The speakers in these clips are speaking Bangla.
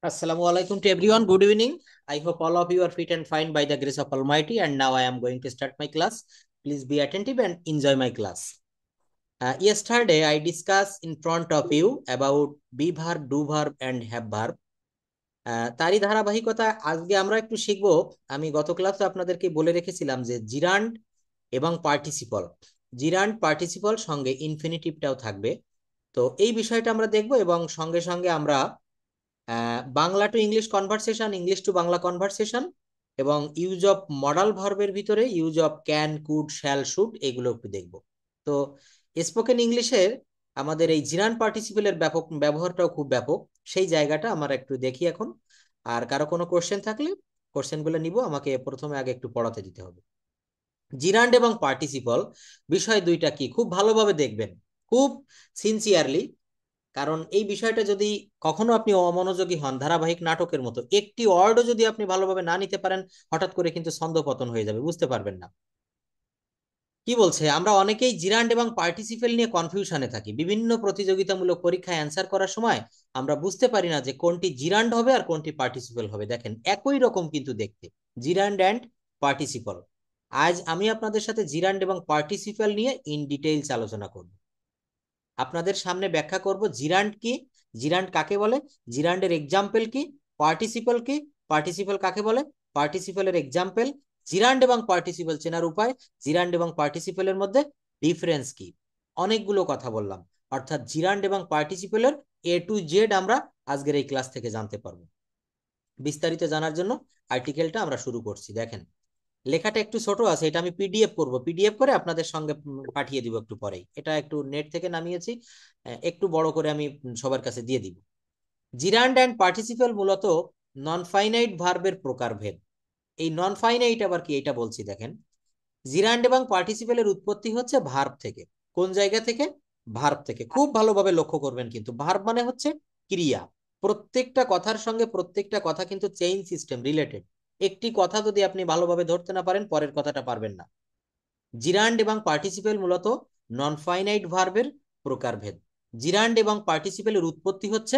Assalamu alaikum to everyone. Good evening. I hope all of you are fit and fine by the grace of Almighty. And now I am going to start my class. Please be attentive and enjoy my class. Yesterday, I discussed in front of you about be verb, do verb, and have verb. তারই ধারাবাহিকতা আজকে আমরা একটু শিখবো। আমি গত ক্লাসে আপনাদেরকে বলে রেখেছিলাম যে জিরান্ড এবং পার্টিসিপল, জিরান্ড পার্টিসিপল সঙ্গে ইনফিনিটিভটাও থাকবে। তো এই বিষয়টা আমরা দেখবো এবং সঙ্গে সঙ্গে আমরা Bangla to English conversation, English to Bangla conversation এবং ইউজ অফ মডাল ভার্বের ভিতরে use of can, could, shall, should এগুলো একটু দেখব। তো স্পোকেন ইংলিশের আমাদের এই জিরান পার্টিসিপেলের ব্যাপক ব্যবহারটাও খুব ব্যাপক, সেই জায়গাটা আমরা একটু দেখি এখন। আর কারো কোনো কোশ্চেন থাকলে কোশ্চেনগুলো নিব, আমাকে প্রথমে আগে একটু পড়াতে দিতে হবে। জিরান্ড এবং পার্টিসিপল বিষয় দুইটা কি খুব ভালোভাবে দেখবেন, খুব সিনসিয়ারলি। কারণ এই বিষয়টা যদি কখনো আপনি অমনোযোগী হন, ধারাবাহিক নাটকের মতো একটি ওয়ার্ডও যদি আপনি ভালোভাবে না নিতে পারেন, হঠাৎ করে কিন্তু ছন্দপতন হয়ে যাবে, বুঝতে পারবেন না। কি বলছে, আমরা অনেকেই জিরান্ড এবং পার্টিসিপেল নিয়ে কনফিউশনে থাকি। বিভিন্ন প্রতিযোগিতামূলক পরীক্ষায় অ্যান্সার করার সময় আমরা বুঝতে পারি না যে কোনটি জিরান্ড হবে আর কোনটি পার্টিসিপেল হবে। দেখেন একই রকম কিন্তু দেখতে, জিরান্ড অ্যান্ড পার্টিসিপল। আজ আমি আপনাদের সাথে জিরান্ড এবং পার্টিসিপেল নিয়ে ইন ডিটেইলস আলোচনা করব। আপনাদের সামনে ব্যাখ্যা করব জিরান্ড কি, জিরান্ড কাকে বলে, জিরান্ডের এক্সাম্পল কি, পার্টিসিপল কি, পার্টিসিপল কাকে বলে, পার্টিসিপলের এক্সাম্পল, জিরান্ড এবং পার্টিসিপল চেনার উপায়, জিরান্ড এবং পার্টিসিপলের মধ্যে ডিফারেন্স কি। অনেকগুলো কথা বললাম, অর্থাৎ জিরান্ড এবং পার্টিসিপলের এ টু জেড আমরা আজকের এই ক্লাস থেকে জানতে পারবো। বিস্তারিত জানার জন্য আর্টিকেলটা আমরা শুরু করছি। দেখেন লেখাটা একটু ছোট আছে, এটা আমি পিডিএফ করব, পিডিএফ করে আপনাদের সঙ্গে পাঠিয়ে দিব একটু পরেই। এটা একটু নেট থেকে নামিয়েছি, একটু বড় করে আমি সবার কাছে দিয়ে দিব। জিরান্ড অ্যান্ড পার্টিসিপল মূলত নন ফাইনাইট ভার্বের প্রকারভেদ। এই নন ফাইনাইট আবার কি, এটা বলছি দেখেন। জিরান্ড এবং পার্টিসিপলের উৎপত্তি হচ্ছে ভার্ব থেকে। কোন জায়গা থেকে? ভার্ব থেকে। খুব ভালোভাবে লক্ষ্য করবেন, কিন্তু ভার্ব মানে হচ্ছে ক্রিয়া। প্রত্যেকটা কথার সঙ্গে প্রত্যেকটা কথা কিন্তু চেইন সিস্টেম রিলেটেড। একটি কথা যদি আপনি ভালোভাবে ধরতে না পারেন, পরের কথাটা পারবেন না। জিরান্ড এবং পার্টিসিপেল মূলত নন ফাইনাইট ভার্বের প্রকারভেদ। জিরান্ড এবং পার্টিসিপেলের উৎপত্তি হচ্ছে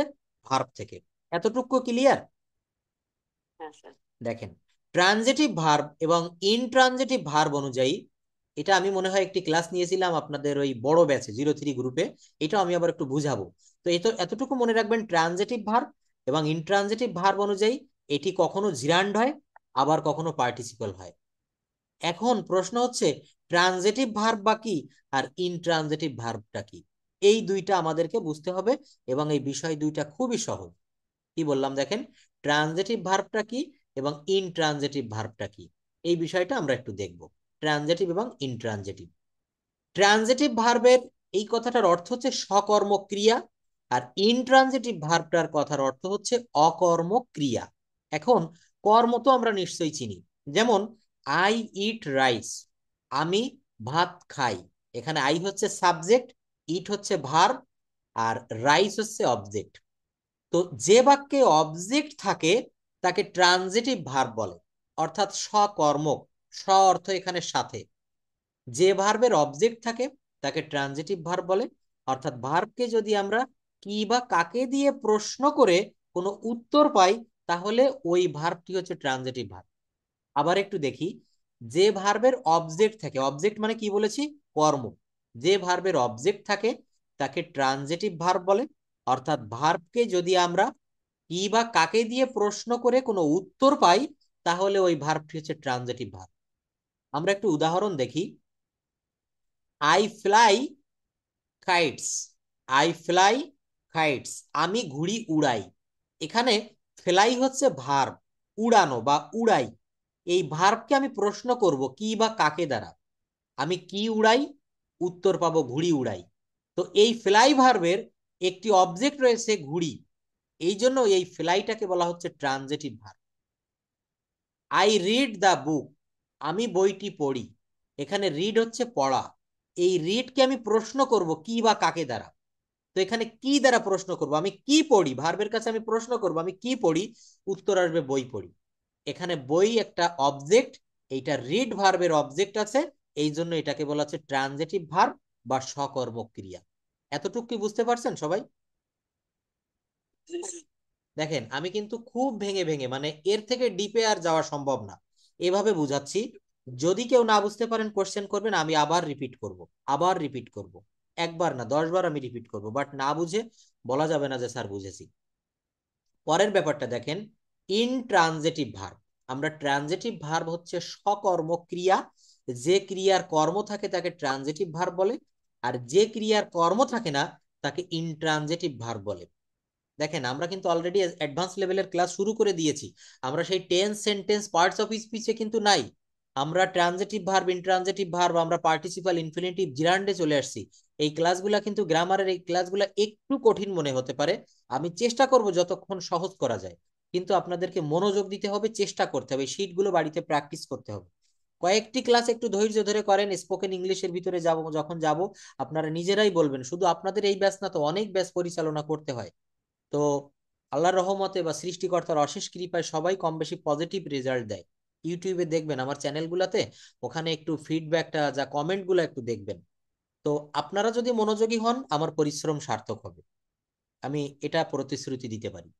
ভার্ব থেকে। এতটুকু ক্লিয়ার? দেখেন ট্রানজিটিভ ভার্ব এবং ইনট্রানজিটিভ ভার্ব অনুযায়ী, এটা আমি মনে হয় একটি ক্লাস নিয়েছিলাম আপনাদের ওই বড় ব্যাচে 03 গ্রুপে, এটা আমি আবার একটু বুঝাবো। তো এতটুকু মনে রাখবেন, ট্রানজিটিভ ভার্ব এবং ইনট্রানজিটিভ ভার্ব অনুযায়ী এটি কখনো জিরান্ড হয়, আবার কখনো পার্টিসিপল হয়। এখন প্রশ্ন হচ্ছে ট্রানজিটিভ ভার্ব বা কি আর ইনট্রানজিটিভ ভার্বটা কি, এই দুইটা আমাদেরকে বুঝতে হবে এবং এই বিষয় দুইটা খুবই সহজ। কি বললাম দেখেন, ট্রানজিটিভ ভার্বটা কি এবং ইনট্রানজিটিভ ভার্বটা কি, এই বিষয়টা আমরা একটু দেখব। ট্রানজিটিভ এবং ইনট্রানজিটিভ। ট্রানজিটিভ ভার্বের এই কথাটার অর্থ হচ্ছে সকর্মক্রিয়া, আর ইনট্রানজিটিভ ভার্বটার কথার অর্থ হচ্ছে অকর্মক্রিয়া। এখন কর্ম তো আমরা নিশ্চয়ই চিনি, যেমন আই ইট রাইস, আমি ভাত খাই। এখানে আই হচ্ছে সাবজেক্ট, ইট হচ্ছে ভার্ব, আর রাইস হচ্ছে অবজেক্ট। তো যে বাক্যে অবজেক্ট থাকে তাকে ট্রানজিটিভ ভার্ব বলে, অর্থাৎ সকর্মক। স অর্থ এখানে সাথে। যে ভার্বের অবজেক্ট থাকে তাকে ট্রানজিটিভ ভার্ব বলে, অর্থাৎ ভার্বকে যদি আমরা কি বা কাকে দিয়ে প্রশ্ন করে কোনো উত্তর পাই, তাহলে ওই ভার্বটি হচ্ছে ট্রানজিটিভ ভার্ব। আবার একটু দেখি, যে ভার্বের অবজেক্ট থাকে, অবজেক্ট মানে কি বলেছি? কর্ম। যে ভার্বের অবজেক্ট থাকে তাকে ট্রানজিটিভ ভার্ব বলে, অর্থাৎ ভার্বকে যদি আমরা কি বা কাকে দিয়ে প্রশ্ন করে কোনো উত্তর পাই, তাহলে ওই ভার্বটি হচ্ছে ট্রানজিটিভ ভার্ব। আমরা একটু উদাহরণ দেখি। I fly kites, I fly kites, আমি ঘুড়ি উড়াই। এখানে ফ্লাই হচ্ছে ভার্ব, উড়ানো বা উড়াই। এই ভার্বকে আমি প্রশ্ন করব কি বা কাকে দ্বারা, আমি কি উড়াই, উত্তর পাবো ঘুড়ি উড়াই। তো এই ফ্লাই ভার্বের একটি অবজেক্ট রয়েছে ঘুড়ি, এই জন্য এই ফ্লাইটাকে বলা হচ্ছে transitive verb. I read the book, আমি বইটি পড়ি। এখানে রিড হচ্ছে পড়া। এই রিডকে আমি প্রশ্ন করব কি বা কাকে দ্বারা। তো এখানে কি দ্বারা প্রশ্ন করব, আমি কি পড়ি, ভার্বের কাছে আমি প্রশ্ন করব আমি কি পড়ি, উত্তর আসবে বই পড়ি। এখানে বই একটা অবজেক্ট, এইটা রিড ভার্বের অবজেক্ট আছে, এই জন্য এটাকে বলা হচ্ছে ট্রানজিটিভ ভার্ব বা সকর্মক ক্রিয়া। এতটুকু কি বুঝতে পারছেন সবাই? দেখেন আমি কিন্তু খুব ভেঙে ভেঙে, মানে এর থেকে ডিপে আর যাওয়া সম্ভব না, এভাবে বুঝাচ্ছি। যদি কেউ না বুঝতে পারেন কোশ্চেন করবেন, আমি আবার রিপিট করব, আবার রিপিট করব, একবার না 10 বার আমি রিপিট করব, বাট না বুঝে বলা যাবে না যে স্যার বুঝেছি। পরের ব্যাপারটা দেখেন, ইনট্রানজিটিভ ভার্ব। আমরা ট্রানজিটিভ ভার্ব হচ্ছে সকর্ম ক্রিয়া, যে ক্রিয়ার কর্ম থাকে তাকে ট্রানজিটিভ ভার্ব বলে, আর যে ক্রিয়ার কর্ম থাকে না তাকে ইনট্রানজিটিভ ভার্ব বলে। দেখেন আমরা কিন্তু অলরেডি অ্যাডভান্স লেভেলের ক্লাস শুরু করে দিয়েছি, আমরা সেই টেন্স সেন্টেন্স পার্টস অফ স্পিচে কিন্তু নাই। আমরা ট্রানজিটিভ ভার্ব, ইনট্রানজিটিভ ভার্ব, আমরা পার্টিসিপাল, ইনফিনিটিভ, জিরান্ডে চলে আসছি। এই ক্লাসগুলা কিন্তু গ্রামারের এই ক্লাসগুলা একটু কঠিন মনে হতে পারে, আমি চেষ্টা করব যতক্ষণ সহজ করা যায়, কিন্তু আপনাদেরকে মনোযোগ দিতে হবে, চেষ্টা করতে হবে, শীটগুলো বাড়িতে প্র্যাকটিস করতে হবে। কয়েকটি ক্লাস একটু ধৈর্য ধরে করেন, স্পোকেন ইংলিশের ভিতরে যাব যখন যাব আপনারা নিজেরাই বলবেন, শুধু আপনাদের এই ব্যাচ না তো, অনেক ব্যাচ পরিচালনা করতে হয়। তো আল্লাহর রহমতে বা সৃষ্টিকর্তার অশেষ কৃপায় সবাই কম বেশি পজিটিভ রেজাল্ট দেয়। ইউটিউবে দেখবেন আমার চ্যানেলগুলোতে, ওখানে একটু ফিডব্যাকটা যা কমেন্টগুলো একটু দেখবেন। তো আপনারা যদি মনোযোগী হন আমার পরিশ্রম সার্থক হবে, আমি এটা প্রতিশ্রুতি দিতে পারি।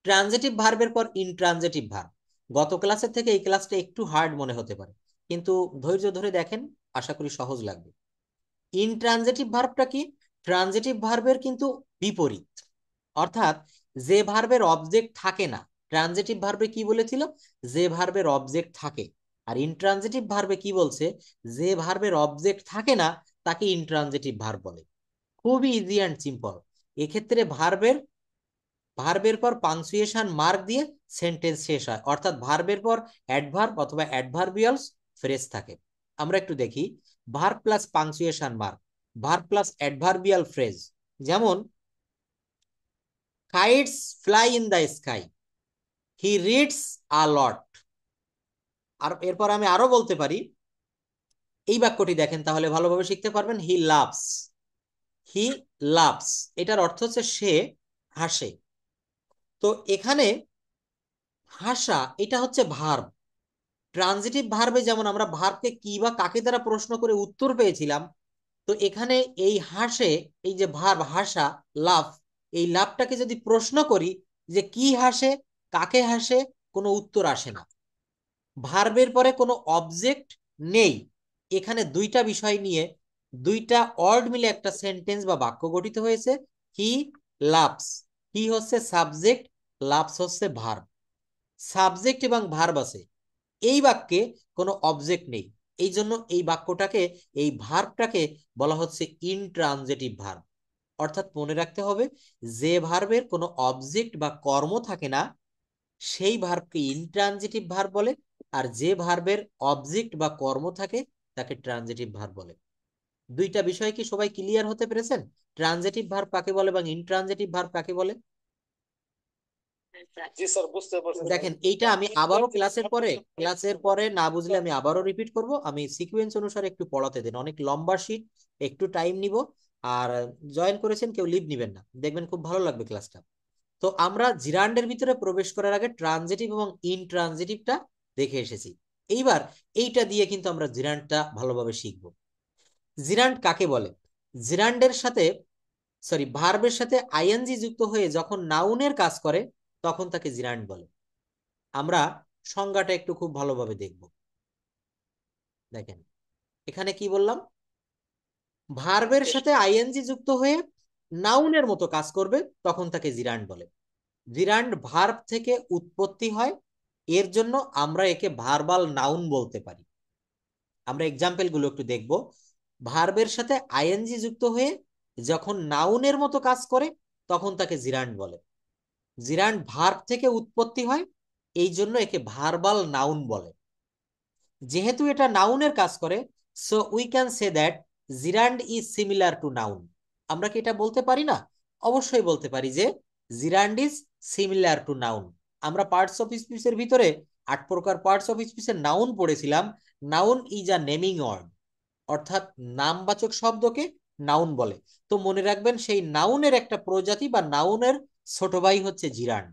ট্রানজিটিভ ভার্বের পর ইনট্রানজিটিভ ভার্ব। গত ক্লাসের থেকে এই ক্লাসটা একটু হার্ড মনে হতে পারে, কিন্তু ধৈর্য ধরে দেখেন, আশা করি সহজ লাগবে। ইনট্রানজিটিভ ভার্বটা কি? ট্রানজিটিভ ভার্বের কিন্তু বিপরীত, অর্থাৎ যে ভার্বের অবজেক্ট থাকে না। ট্রানজিটিভ ভার্বে কি বলেছিল? যে ভার্বের অবজেক্ট থাকে। আর ইনট্রানজিটিভ ভার্বে কি বলছে? যে ভার্বের অবজেক্ট থাকে না তাকে ইনট্রানজিটিভ ভার্ব বলে। খুবই ইজি অ্যান্ড সিম্পল। এক্ষেত্রে ভার্বের ভার্বের পর পাংচুয়েশন মার্ক দিয়ে সেন্টেন্স শেষ হয়, অর্থাৎ ভার্বের পর অ্যাডভার্ব অথবা অ্যাডভার্বিয়ালস ফ্রেজ থাকে। আমরা একটু দেখি, verb plus punctuation mark, verb plus adverbial phrase. যেমন kites fly in the sky, he reads a lot। আর এরপর আমি আরো বলতে পারি, এই বাক্যটি দেখেন তাহলে ভালোভাবে শিখতে পারবেন। হি লাভস, এটার অর্থ হচ্ছে সে হাসে। তো এখানে হাসা এটা হচ্ছে ভার্ব। ট্রানজিটিভ ভার্বে যেমন আমরা ভার্বকে কি বা কাকে দ্বারা প্রশ্ন করে উত্তর পেয়েছিলাম, তো এখানে এই হাসে, এই যে ভার্ব হাসা, লাভ, এই লাভটাকে যদি প্রশ্ন করি যে কি হাসে, কাকে হাসে, কোনো উত্তর আসে না। ভার্বের পরে কোনো অবজেক্ট নেই, এখানে দুইটা বিষয় নিয়ে দুইটা ওয়ার্ড মিলে একটা সেন্টেন্স বা বাক্য গঠিত হয়েছে। হি লাভস, হি হচ্ছে সাবজেক্ট, লাভস হচ্ছে ভার্ব। সাবজেক্ট এবং ভার্ব আছে, এই বাক্যে কোনো অবজেক্ট নেই, এই জন্য এই বাক্যটাকে, এই ভার্বটাকে বলা হচ্ছে ইনট্রানজিটিভ ভার্ব। অর্থাৎ মনে রাখতে হবে, যে ভার্বের কোনো অবজেক্ট বা কর্ম থাকে না সেই ভার্বকে ইনট্রানজিটিভ ভার্ব বলে, আর যে ভার্বের অবজেক্ট বা কর্ম থাকে তাকে ট্রানজিটিভ ভার্ব বলে। দুইটা বিষয় কি সবাই ক্লিয়ার হতে পেরেছেন? ট্রানজিটিভ ভার্ব কাকে বলে এবং ইনট্রানজিটিভ ভার্ব কাকে বলে? জি স্যার, বুঝতে পারছি। দেখেন এইটা আমি আবারও ক্লাসের পরে না বুঝলে আমি আবারও রিপিট করব, আমি সিকোয়েন্স অনুসারে একটু পড়াতে দেন, অনেক লম্বা শীট, একটু টাইম নিব। আর জয়েন করেছেন কেউ লিভ নিবেন না, দেখবেন খুব ভালো লাগবে ক্লাসটা। তো আমরা জিরান্ডের ভিতরে প্রবেশ করার আগে ট্রানজিটিভ এবং ইনট্রানজিটিভটা দেখে এসেছি। এইবার এইটা দিয়ে কিন্তু আমরা জিরান্ডটা ভালোভাবে শিখব। জিরান্ড কাকে বলে? জিরান্ডের সাথে, সরি, ভার্বের সাথে আইএনজি যুক্ত হয়ে যখন নাউনের কাজ করে তখন তাকে জিরান্ড বলে। আমরা সংজ্ঞাটা একটু খুব ভালোভাবে দেখব। দেখেন এখানে কি বললাম, ভার্বের সাথে আইএনজি যুক্ত হয়ে নাউনের মতো কাজ করবে তখন তাকে জিরান্ড বলে। জিরান্ড ভার্ব থেকে উৎপত্তি হয়, এর জন্য আমরা একে ভার্বাল নাউন বলতে পারি। আমরা এক্সাম্পল গুলো একটু দেখব। ভার্বের সাথে আইএনজি যুক্ত হয়ে যখন নাউনের মতো কাজ করে তখন তাকে জিরান্ড বলে। জিরান্ড ভার্ব থেকে উৎপত্তি হয়, এই জন্য একে ভার্বাল নাউন বলে। যেহেতু এটা নাউনের কাজ করে, so we can say that gerund is similar to noun. আমরা কি এটা বলতে পারি না? অবশ্যই বলতে পারি যে gerund is similar to noun. আমরা পার্টস অফ স্পিচের ভিতরে 8 প্রকার পার্টস অফ স্পিচের নাউন পড়েছিলাম। Noun is a naming word, অর্থাৎ নামবাচক শব্দকে নাউন বলে। তো মনে রাখবেন সেই নাউনের একটা প্রজাতি বা নাউনের ছোট ভাই হচ্ছে জিরান্ড।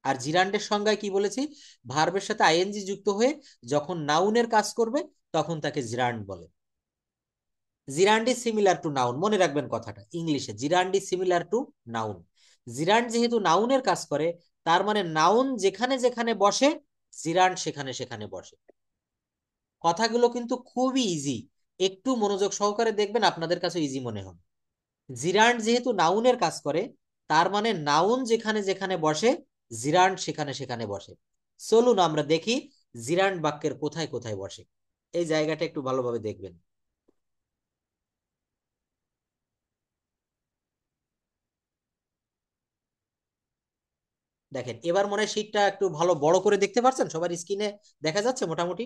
আর জিরান্ডের সংজ্ঞায় কি বলেছি? ভার্বের সাথে আইএনজি যুক্ত হয়ে যখন নাউনের কাজ করবে তখন তাকে জিরান্ড বলে। জিরান্ড ইজ সিমিলার টু নাউন, মনে রাখবেন কথাটা, ইংলিশে জিরান্ড ইজ সিমিলার টু নাউন। জিরান্ড যেহেতু নাউনের কাজ করে, তার মানে নাউন যেখানে যেখানে বসে জিরান্ড সেখানে সেখানে বসে। কথাগুলো কিন্তু খুবই ইজি, একটু মনোযোগ সহকারে দেখবেন, আপনাদের কাছে ইজি মনে হবে। জিরান্ড যেহেতু নাউনের কাজ করে, তার মানে নাউন যেখানে যেখানে বসে জিরান্ড সেখানে সেখানে বসে। চলুন আমরা দেখি জিরান্ড বাক্যের কোথায় কোথায় বসে। এই জায়গাটা একটু ভালোভাবে দেখবেন। দেখেন এবার মনে হয় শীটটা একটু ভালো বড় করে দেখতে পাচ্ছেন, সবার স্ক্রিনে দেখা যাচ্ছে মোটামুটি?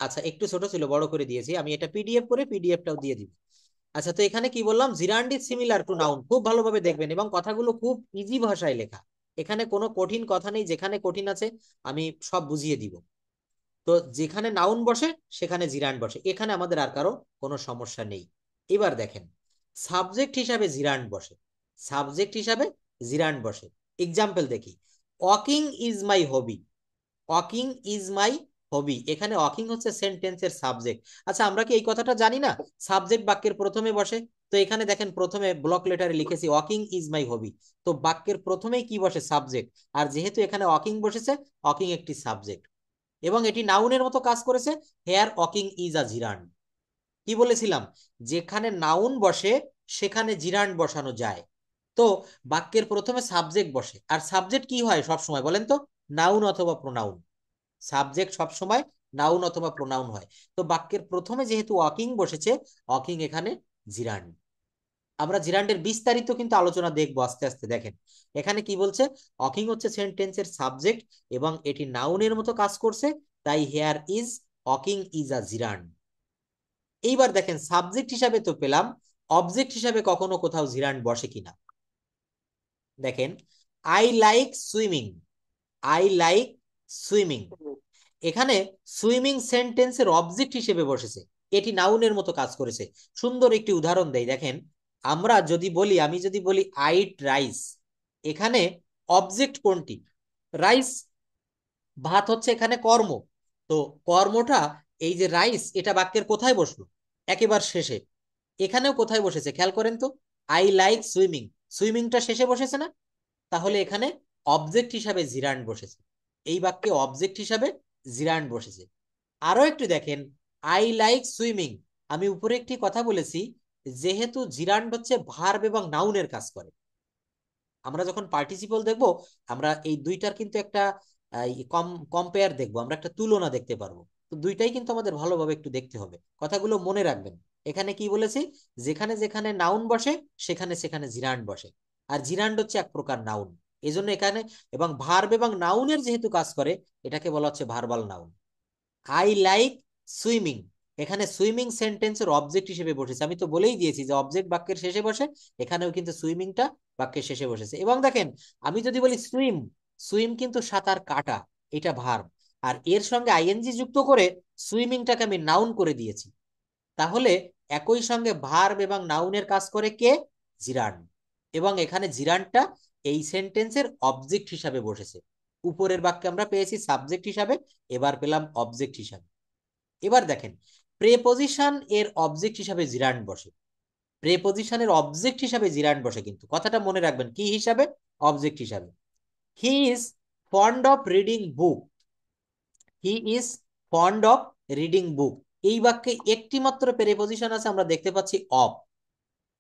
আচ্ছা, একটু ছোট ছিল, বড় করে দিয়েছি আমি, এটা পিডিএফ করে পিডিএফটাও দিয়ে দিব। আচ্ছা, তো এখানে কি বললাম, জিরান্ড ইজ সিমিলার টু নাউন, খুব ভালোভাবে দেখবেন এবং কথাগুলো খুব ইজি ভাষায় লেখা, এখানে কোনো কঠিন কথা নেই, যেখানে কঠিন আছে আমি সব বুঝিয়ে দিব। তো যেখানে নাউন বসে সেখানে জিরান্ড বসে, এখানে আমাদের আর কারো কোনো সমস্যা নেই। এবার দেখেন সাবজেক্ট হিসাবে জিরান্ড বসে, সাবজেক্ট হিসাবে জিরান্ড বসে। এক্সাম্পল দেখি, walking is my hobby, walking is my hobby, এখানে ওয়াকিং হচ্ছে সেন্টেন্সের সাবজেক্ট। আচ্ছা, আমরা কি এই কথাটা জানি না, সাবজেক্ট বাক্যের প্রথমে বসে? তো এখানে দেখেন প্রথমে ব্লক লেটারে লিখেছি ওয়াকিং ইজ মাই হবি, তো বাক্যের প্রথমেই কি বসে, সাবজেক্ট। আর যেহেতু এখানে ওয়াকিং বসেছে, ওয়াকিং একটি সাবজেক্ট এবং এটি নাউনের মতো কাজ করেছে। Here walking is a gerund. কি বলেছিলাম, যেখানে নাউন বসে সেখানে জিরান্ড বসানো যায়। তো বাক্যের প্রথমে সাবজেক্ট বসে, আর সাবজেক্ট কি হয় সব সময় বলেন তো, নাউন অথবা প্রোনাউন। সাবজেক্ট সব সময় নাউন অথবা প্রোনাউন হয়। তো বাক্যের প্রথমে যেহেতু ওয়াকিং বসেছে, ওয়াকিং এখানে জিরান্ড। আমরা জিরান্ডের বিস্তারিত কিন্তু আলোচনা দেখবো আস্তে আস্তে। দেখেন এখানে কি বলছে, ওয়াকিং হচ্ছে সেন্টেন্সের সাবজেক্ট এবং এটি নাউনের মতো কাজ করছে, তাই hair is walking is a জিরান্ড। এইবার দেখেন সাবজেক্ট হিসাবে তো পেলাম, অবজেক্ট হিসাবে কখনো কোথাও জিরান্ড বসে কিনা দেখেন। I like swimming, I like swimming, এখানে সুইমিং সেন্টেন্সের অবজেক্ট হিসেবে বসেছে, এটি নাউনের মতো কাজ করেছে। সুন্দর একটি উদাহরণ দেই, দেখেন আমরা যদি বলি, আমি যদি বলি আই ইট রাইস, এখানে অবজেক্ট কোনটি, রাইস। ভাত হচ্ছে এখানে কর্ম, তো কর্মটা, এই যে রাইস, এটা বাক্যের কোথায় বসলো, একেবারে শেষে। এখানেও কোথায় বসেছে খেয়াল করেন তো, আই লাইক সুইমিং, সুইমিংটা শেষে বসেছে না? তাহলে এখানে অবজেক্ট হিসাবে জিরান্ড বসেছে, এই বাক্যে অবজেক্ট হিসাবে জিরান্ড বসেছে। আরো একটু দেখেন, আই লাইক সুইমিং, আমি উপরে একটি কথা বলেছি, যেহেতু জিরান্ড হচ্ছে ভার্ব এবং নাউনের কাজ করে, আমরা যখন পার্টিসিপল দেখব, আমরা এই দুইটার কিন্তু একটা কম্পেয়ার দেখবো, আমরা একটা তুলনা দেখতে পারবো। তো দুইটাই কিন্তু আমাদের ভালোভাবে একটু দেখতে হবে, কথাগুলো মনে রাখবেন। এখানে কি বলেছি, যেখানে যেখানে নাউন বসে সেখানে সেখানে জিরান্ড বসে, আর জিরান্ড হচ্ছে এক প্রকার নাউন, এই জন্য এখানে, এবং ভার্ব এবং নাউনের যেহেতু কাজ করে, এটাকে বলা হচ্ছে verbal noun. I like swimming, এখানে সুইমিং সেন্টেন্সের অবজেক্ট হিসেবে বসেছে, আমি তো বলেই দিয়েছি যে অবজেক্ট বাক্যের শেষে বসে, এখানেও কিন্তু সুইমিংটা বাক্যের শেষে বসেছে। এবং দেখেন আমি যদি বলি সুইম, সুইম কিন্তু সাঁতার কাটা, এটা ভার্ব, আর এর সঙ্গে আইএনজি যুক্ত করে সুইমিংটাকে আমি নাউন করে দিয়েছি। তাহলে একই সঙ্গে ভার্ব এবং নাউনের কাজ করে কে, জিরান্ড, এবং এখানে জিরান্ডটা এই সেন্টেন্সের অবজেক্ট হিসাবে বসেছে। উপরের বাক্যে আমরা পেয়েছি সাবজেক্ট হিসাবে, এবার পেলাম অবজেক্ট হিসাবে। এবার দেখেন প্রেপজিশন এর অবজেক্ট হিসাবে জিরান্ড বসে, প্রেপজিশনের অবজেক্ট হিসাবে জিরান্ড বসে, কিন্তু কথাটা মনে রাখবেন কি হিসাবে, অবজেক্ট হিসাবে। He is fond of reading book, he is fond of reading book, এই বাক্যে একটি মাত্র প্রেপজিশন আছে, আমরা দেখতে পাচ্ছি অফ।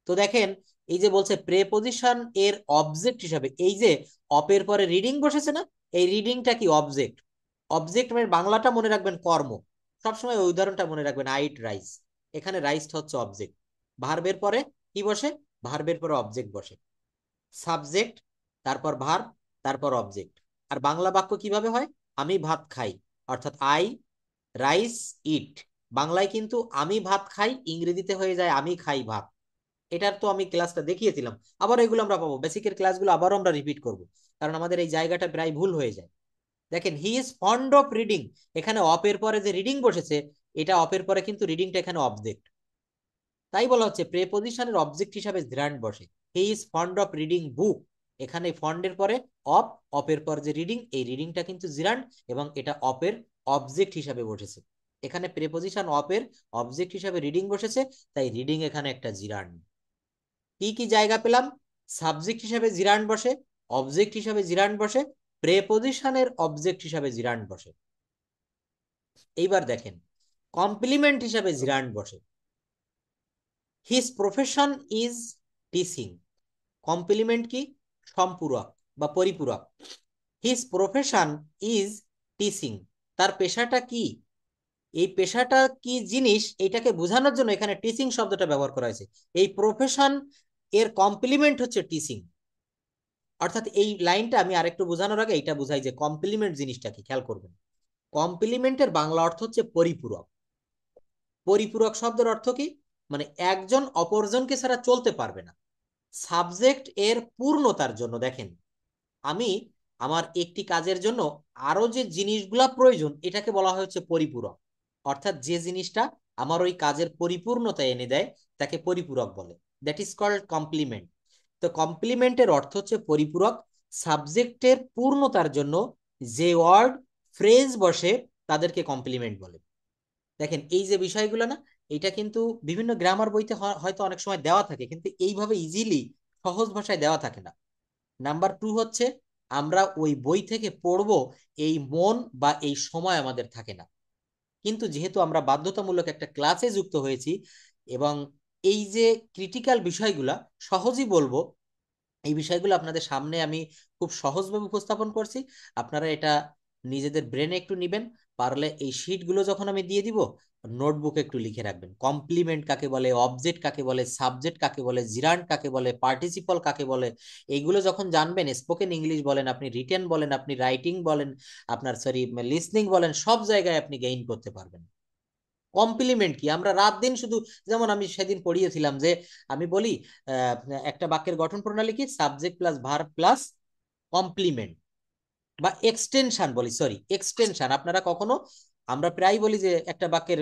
তো দেখেন এই যে বলছে প্রেপজিশন এর অবজেক্ট হিসাবে, এই যে অপের পরে রিডিং বসেছে না, এই রিডিংটা কি অবজেক্ট, অবজেক্ট মানে বাংলাটা মনে রাখবেন কর্ম, সবসময় ওই উদাহরণটা মনে রাখবেন, আইট রাইস, এখানে রাইসটা হচ্ছে অবজেক্ট, ভার্বের পরে কি বসে, ভার্বের পরে অবজেক্ট বসে, সাবজেক্ট, তারপর ভার্ব, তারপর অবজেক্ট। আর বাংলা বাক্য কিভাবে হয়, আমি ভাত খাই, অর্থাৎ আই রাইস ইট, বাংলায় কিন্তু আমি ভাত খাই, ইংরেজিতে হয়ে যায় আমি খাই ভাত। এটার তো আমি ক্লাসটা দেখিয়েছিলাম, আবার এগুলো আমরা পাবো, বেসিকের ক্লাসগুলো আবারও আমরা রিপিট করব, কারণ আমাদের এই জায়গাটা প্রায় ভুল হয়ে যায়। দেখেন he is fond of reading, এখানে অপের পরে যে রিডিং বসেছে, এটা অপের পরে কিন্তু রিডিংটা এখানে অবজেক্ট, তাই বলা হচ্ছে প্রেপজিশনের অবজেক্ট হিসাবে জিরান্ড বসে। He is fond of reading book, এখানে ফন্ডের পরে অফ, অপের পর যে রিডিং, এই রিডিংটা কিন্তু জিরান্ড এবং এটা অপের অবজেক্ট হিসাবে বসেছে। এখানে প্রেপজিশন অপের অবজেক্ট হিসাবে রিডিং বসেছে, তাই রিডিং এখানে একটা জিরান্ড। কি কি জায়গা পেলাম, সাবজেক্ট হিসাবে জিরান্ড বসে, অবজেক্ট হিসাবে জিরান্ড বসে, প্রেপোজিশনের অবজেক্ট হিসাবে জিরান্ড বসে। এইবার দেখেন কমপ্লিমেন্ট হিসাবে জিরান্ড বসে। His profession is teaching. Complement কি? সম্পূরক বা পরিপূরক। His profession is teaching. তার পেশাটা কি? এই পেশাটা কি জিনিস এটাকে বোঝানোর জন্য এখানে টিচিং শব্দটা ব্যবহার করা হয়েছে। এই প্রফেশন এর কমপ্লিমেন্ট হচ্ছে টিচিং। অর্থাৎ এই লাইনটা আমি আরেকটু বোঝানোর আগে এটা বুঝাই যে কমপ্লিমেন্ট জিনিসটা কি, খেয়াল করবেন। কমপ্লিমেন্টের বাংলা অর্থ হচ্ছে পরিপূরক। পরিপূরক শব্দের অর্থ কি? মানে একজন অপরজনকে ছাড়া চলতে পারবে না। সাবজেক্ট এর পূর্ণতার জন্য দেখেন, আমি আমার একটি কাজের জন্য আরো যে জিনিসগুলা প্রয়োজন এটাকে বলা হচ্ছে পরিপূরক। অর্থাৎ যে জিনিসটা আমার ওই কাজের পরিপূর্ণতা এনে দেয় তাকে পরিপূরক বলে। That is called complement. তো কমপ্লিমেন্টের অর্থ হচ্ছে পরিপূরক। সাবজেক্টের পূর্ণতার জন্য যে ওয়ার্ড ফ্রেজ বসে তাদেরকে কমপ্লিমেন্ট বলে। দেখেন এই যে বিষয়গুলো না, এটা কিন্তু বিভিন্ন গ্রামার বইতে হয়তো অনেক সময় দেওয়া থাকে, কিন্তু এইভাবে ইজিলি সহজ ভাষায় দেওয়া থাকে না। নাম্বার টু হচ্ছে আমরা ওই বই থেকে পড়বো এই মন বা এই সময় আমাদের থাকে না। কিন্তু যেহেতু আমরা বাধ্যতামূলক একটা ক্লাসে যুক্ত হয়েছি এবং এই যে ক্রিটিক্যাল বিষয়গুলা সহজই বলবো, এই বিষয়গুলো আপনাদের সামনে আমি খুব সহজভাবে উপস্থাপন করছি। আপনারা এটা নিজেদের ব্রেনে একটু নিবেন। পারলে এই শিটগুলো যখন আমি দিয়ে দিব নোটবুকে একটু লিখে রাখবেন। কমপ্লিমেন্ট কাকে বলে, অবজেক্ট কাকে বলে, সাবজেক্ট কাকে বলে, জিরান্ড কাকে বলে, পার্টিসিপল কাকে বলে, এইগুলো যখন জানবেন, স্পোকেন ইংলিশ বলেন আপনি, রিটেন বলেন আপনি, রাইটিং বলেন আপনার, সরি লিসনিং বলেন, সব জায়গায় আপনি গেইন করতে পারবেন। কমপ্লিমেন্ট কি? আমরা রাত দিন শুধু, যেমন আমি সেদিন পড়িয়েছিলাম যে আমি বলি আহ, একটা বাক্যের গঠন প্রণালী কি? Subject plus verb plus complement বা এক্সটেনশন বলি, সরি এক্সটেনশন। আপনারা কখনো, আমরা প্রায় বলি যে একটা বাক্যের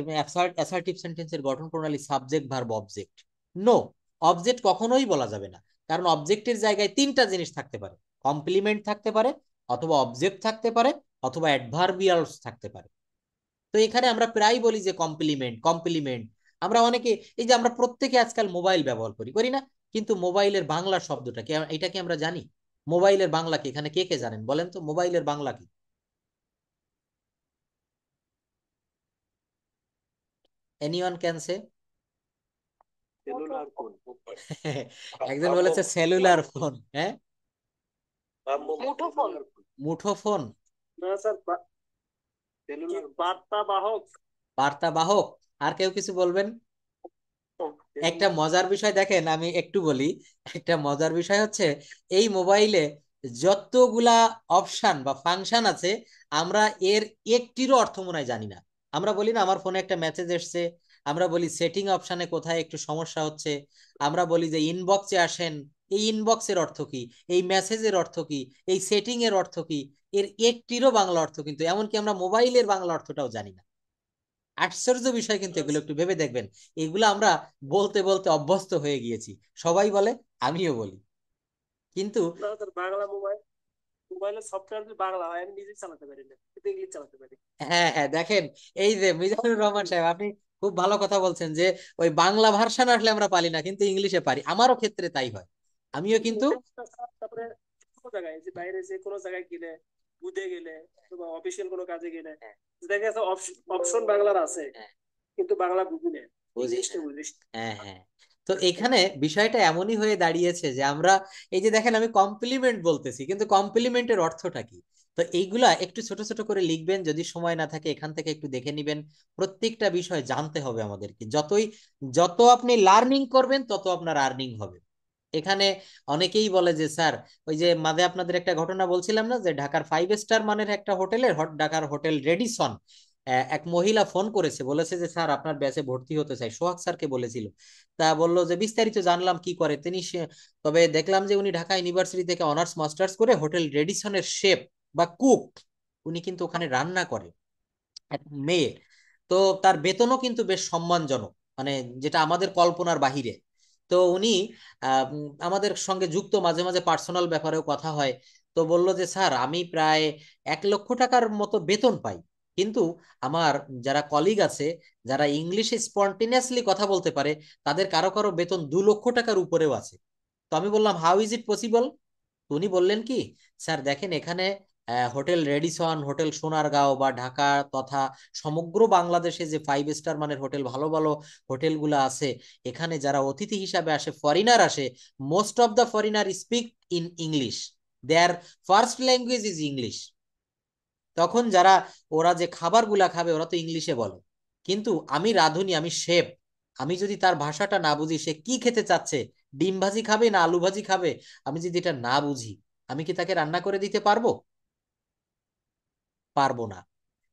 অ্যাসার্টিভ সেন্টেন্সের গঠন প্রণালী subject verb object. No, object কখনোই বলা যাবে না, কারণ অবজেক্টের জায়গায় তিনটা জিনিস থাকতে পারে। কমপ্লিমেন্ট থাকতে পারে, অথবা অবজেক্ট থাকতে পারে, অথবা অ্যাডভার্বিয়ালস থাকতে পারে। তো এখানে আমরা প্রায় বলি যে কমপ্লিমেন্ট কমপ্লিমেন্ট। আমরা অনেকে, এই যে আমরা প্রত্যেকে আজকাল মোবাইল ব্যবহার করি, করি না? কিন্তু মোবাইলের বাংলা শব্দটা কি, এটা কি আমরা জানি? মোবাইলের বাংলা কি? এখানে কে কে জানেন বলেন তো, মোবাইলের বাংলা কি? Anyone can say? Cellular phone. একজন বলেছে সেলুলার ফোন। হ্যাঁ, মুঠোফোন। মুঠোফোন। না স্যার, বার্তা বাহক। বার্তাবাহক। আর কেউ কিছু বলবেন? একটা মজার বিষয় দেখেন, আমি একটু বলি। একটা মজার বিষয় হচ্ছে এই মোবাইলে যতগুলা অপশন বা ফাংশন আছে, আমরা এর একটিরও অর্থ মনে হয় জানি না। আমরা বলি না আমার ফোনে একটা মেসেজ এসছে, আমরা বলি সেটিং অপশনে কোথায় একটু সমস্যা হচ্ছে, আমরা বলি যে ইনবক্সে আসেন, এই ইনবক্সের অর্থ কি, এই মেসেজের অর্থ কি, এই সেটিং এর অর্থ কি, এর একটিরও বাংলা অর্থ কিন্তু, এমনকি আমরা মোবাইলের বাংলা অর্থটাও জানি না। আশ্চর্য বিষয় কিন্তু এগুলো, একটু ভেবে দেখবেন। এগুলো আমরা বলতে বলতে অভ্যস্ত হয়ে গিয়েছি। সবাই বলে, আমিও বলি, কিন্তু না স্যার, বাংলা মোবাইল, মোবাইলের সফটওয়্যার যদি বাংলা হয় আমি নিজেই চালাতে পারি না, কিন্তু ইংলিশ চালাতে পারি। হ্যাঁ হ্যাঁ দেখেন, এই যে মিজানুর রহমান সাহেব, আপনি খুব ভালো কথা বলছেন যে ওই বাংলা ভার্সন আসলে আমরা পারি না কিন্তু ইংলিশে পারি। আমারও ক্ষেত্রে তাই হয়। আমিও কিন্তু তারপরে কোনো জায়গায় যে বাইরে যে কোনো জায়গায় গেলে, বুধে গেলে বা অফিসিয়াল কোনো কাজে গেলে দেখা গেছে অপশন বাংলার আছে, কিন্তু বাংলা বুঝি না, বুঝি ইংলিশটা না। বুঝিস। হ্যাঁ হ্যাঁ। তো এখানে বিষয়টা এমনই হয়ে দাঁড়িয়েছে যে আমরা, এই যে দেখেন আমি কমপ্লিমেন্ট বলতেছি কিন্তু কমপ্লিমেন্টের অর্থটা কি? তো এইগুলা একটু ছোট ছোট করে লিখবেন, যদি সময় না থাকে এখান থেকে একটু দেখে নিবেন। প্রত্যেকটা বিষয় জানতে হবে আমাদেরকে। যত আপনি লার্নিং করবেন তত আপনার আর্নিং হবে। এখানে অনেকেই বলে যে স্যার, ওই যে মাঝে আপনাদের একটা ঘটনা বলছিলাম না, যে ঢাকার 5 স্টার মানের একটা হোটেলের, ঢাকার হোটেল রেডিসন, এক মহিলা ফোন করেছে, বলেছে যে স্যার আপনার ব্যাচে ভর্তি হতে চাই, সোহাগ স্যারকে বলেছিল। তা বললো যে বিস্তারিত জানলাম কি করে তিনি, তবে দেখলাম যে উনি ঢাকা ইউনিভার্সিটি থেকে অনার্স মাস্টার্স করে হোটেল রেডিসনের শেফ বা কুক, উনি কিন্তু ওখানে রান্না করে, এক মেয়ে। তো তার বেতনও কিন্তু বেশ সম্মানজনক, মানে যেটা আমাদের কল্পনার বাহিরে। তো উনি আমাদের সঙ্গে যুক্ত, মাঝে মাঝে পার্সোনাল ব্যাপারেও কথা হয়। তো বলল যে স্যার আমি প্রায় 1 লক্ষ টাকার মতো বেতন পাই, কিন্তু আমার যারা কলিগ আছে, যারা ইংলিশে স্পন্টেনিয়াসলি কথা বলতে পারে, তাদের কারো কারো বেতন 2 লক্ষ টাকার উপরেও আছে। তো আমি বললাম হাউ ইজ ইট পসিবল। উনি বললেন কি, স্যার দেখেন এখানে হোটেল রেডিসন, হোটেল সোনারগাঁও বা ঢাকা তথা সমগ্র বাংলাদেশে যে 5 স্টার মানের হোটেল, ভালো ভালো হোটেলগুলো আছে, এখানে যারা অতিথি হিসাবে আসে, ফরেনার আসে, most of the foreigner speak in English, their first language is English. তখন যারা ওরা যে খাবারগুলা খাবে ওরা তো ইংলিশে বলে, কিন্তু আমি রাঁধুনি, আমি শেফ, আমি যদি তার ভাষাটা না বুঝি, সে কি খেতে চাচ্ছে, ডিম ভাজি খাবে না আলু ভাজি খাবে, আমি যদি এটা না বুঝি, আমি কি তাকে রান্না করে দিতে পারবো? পারবো না।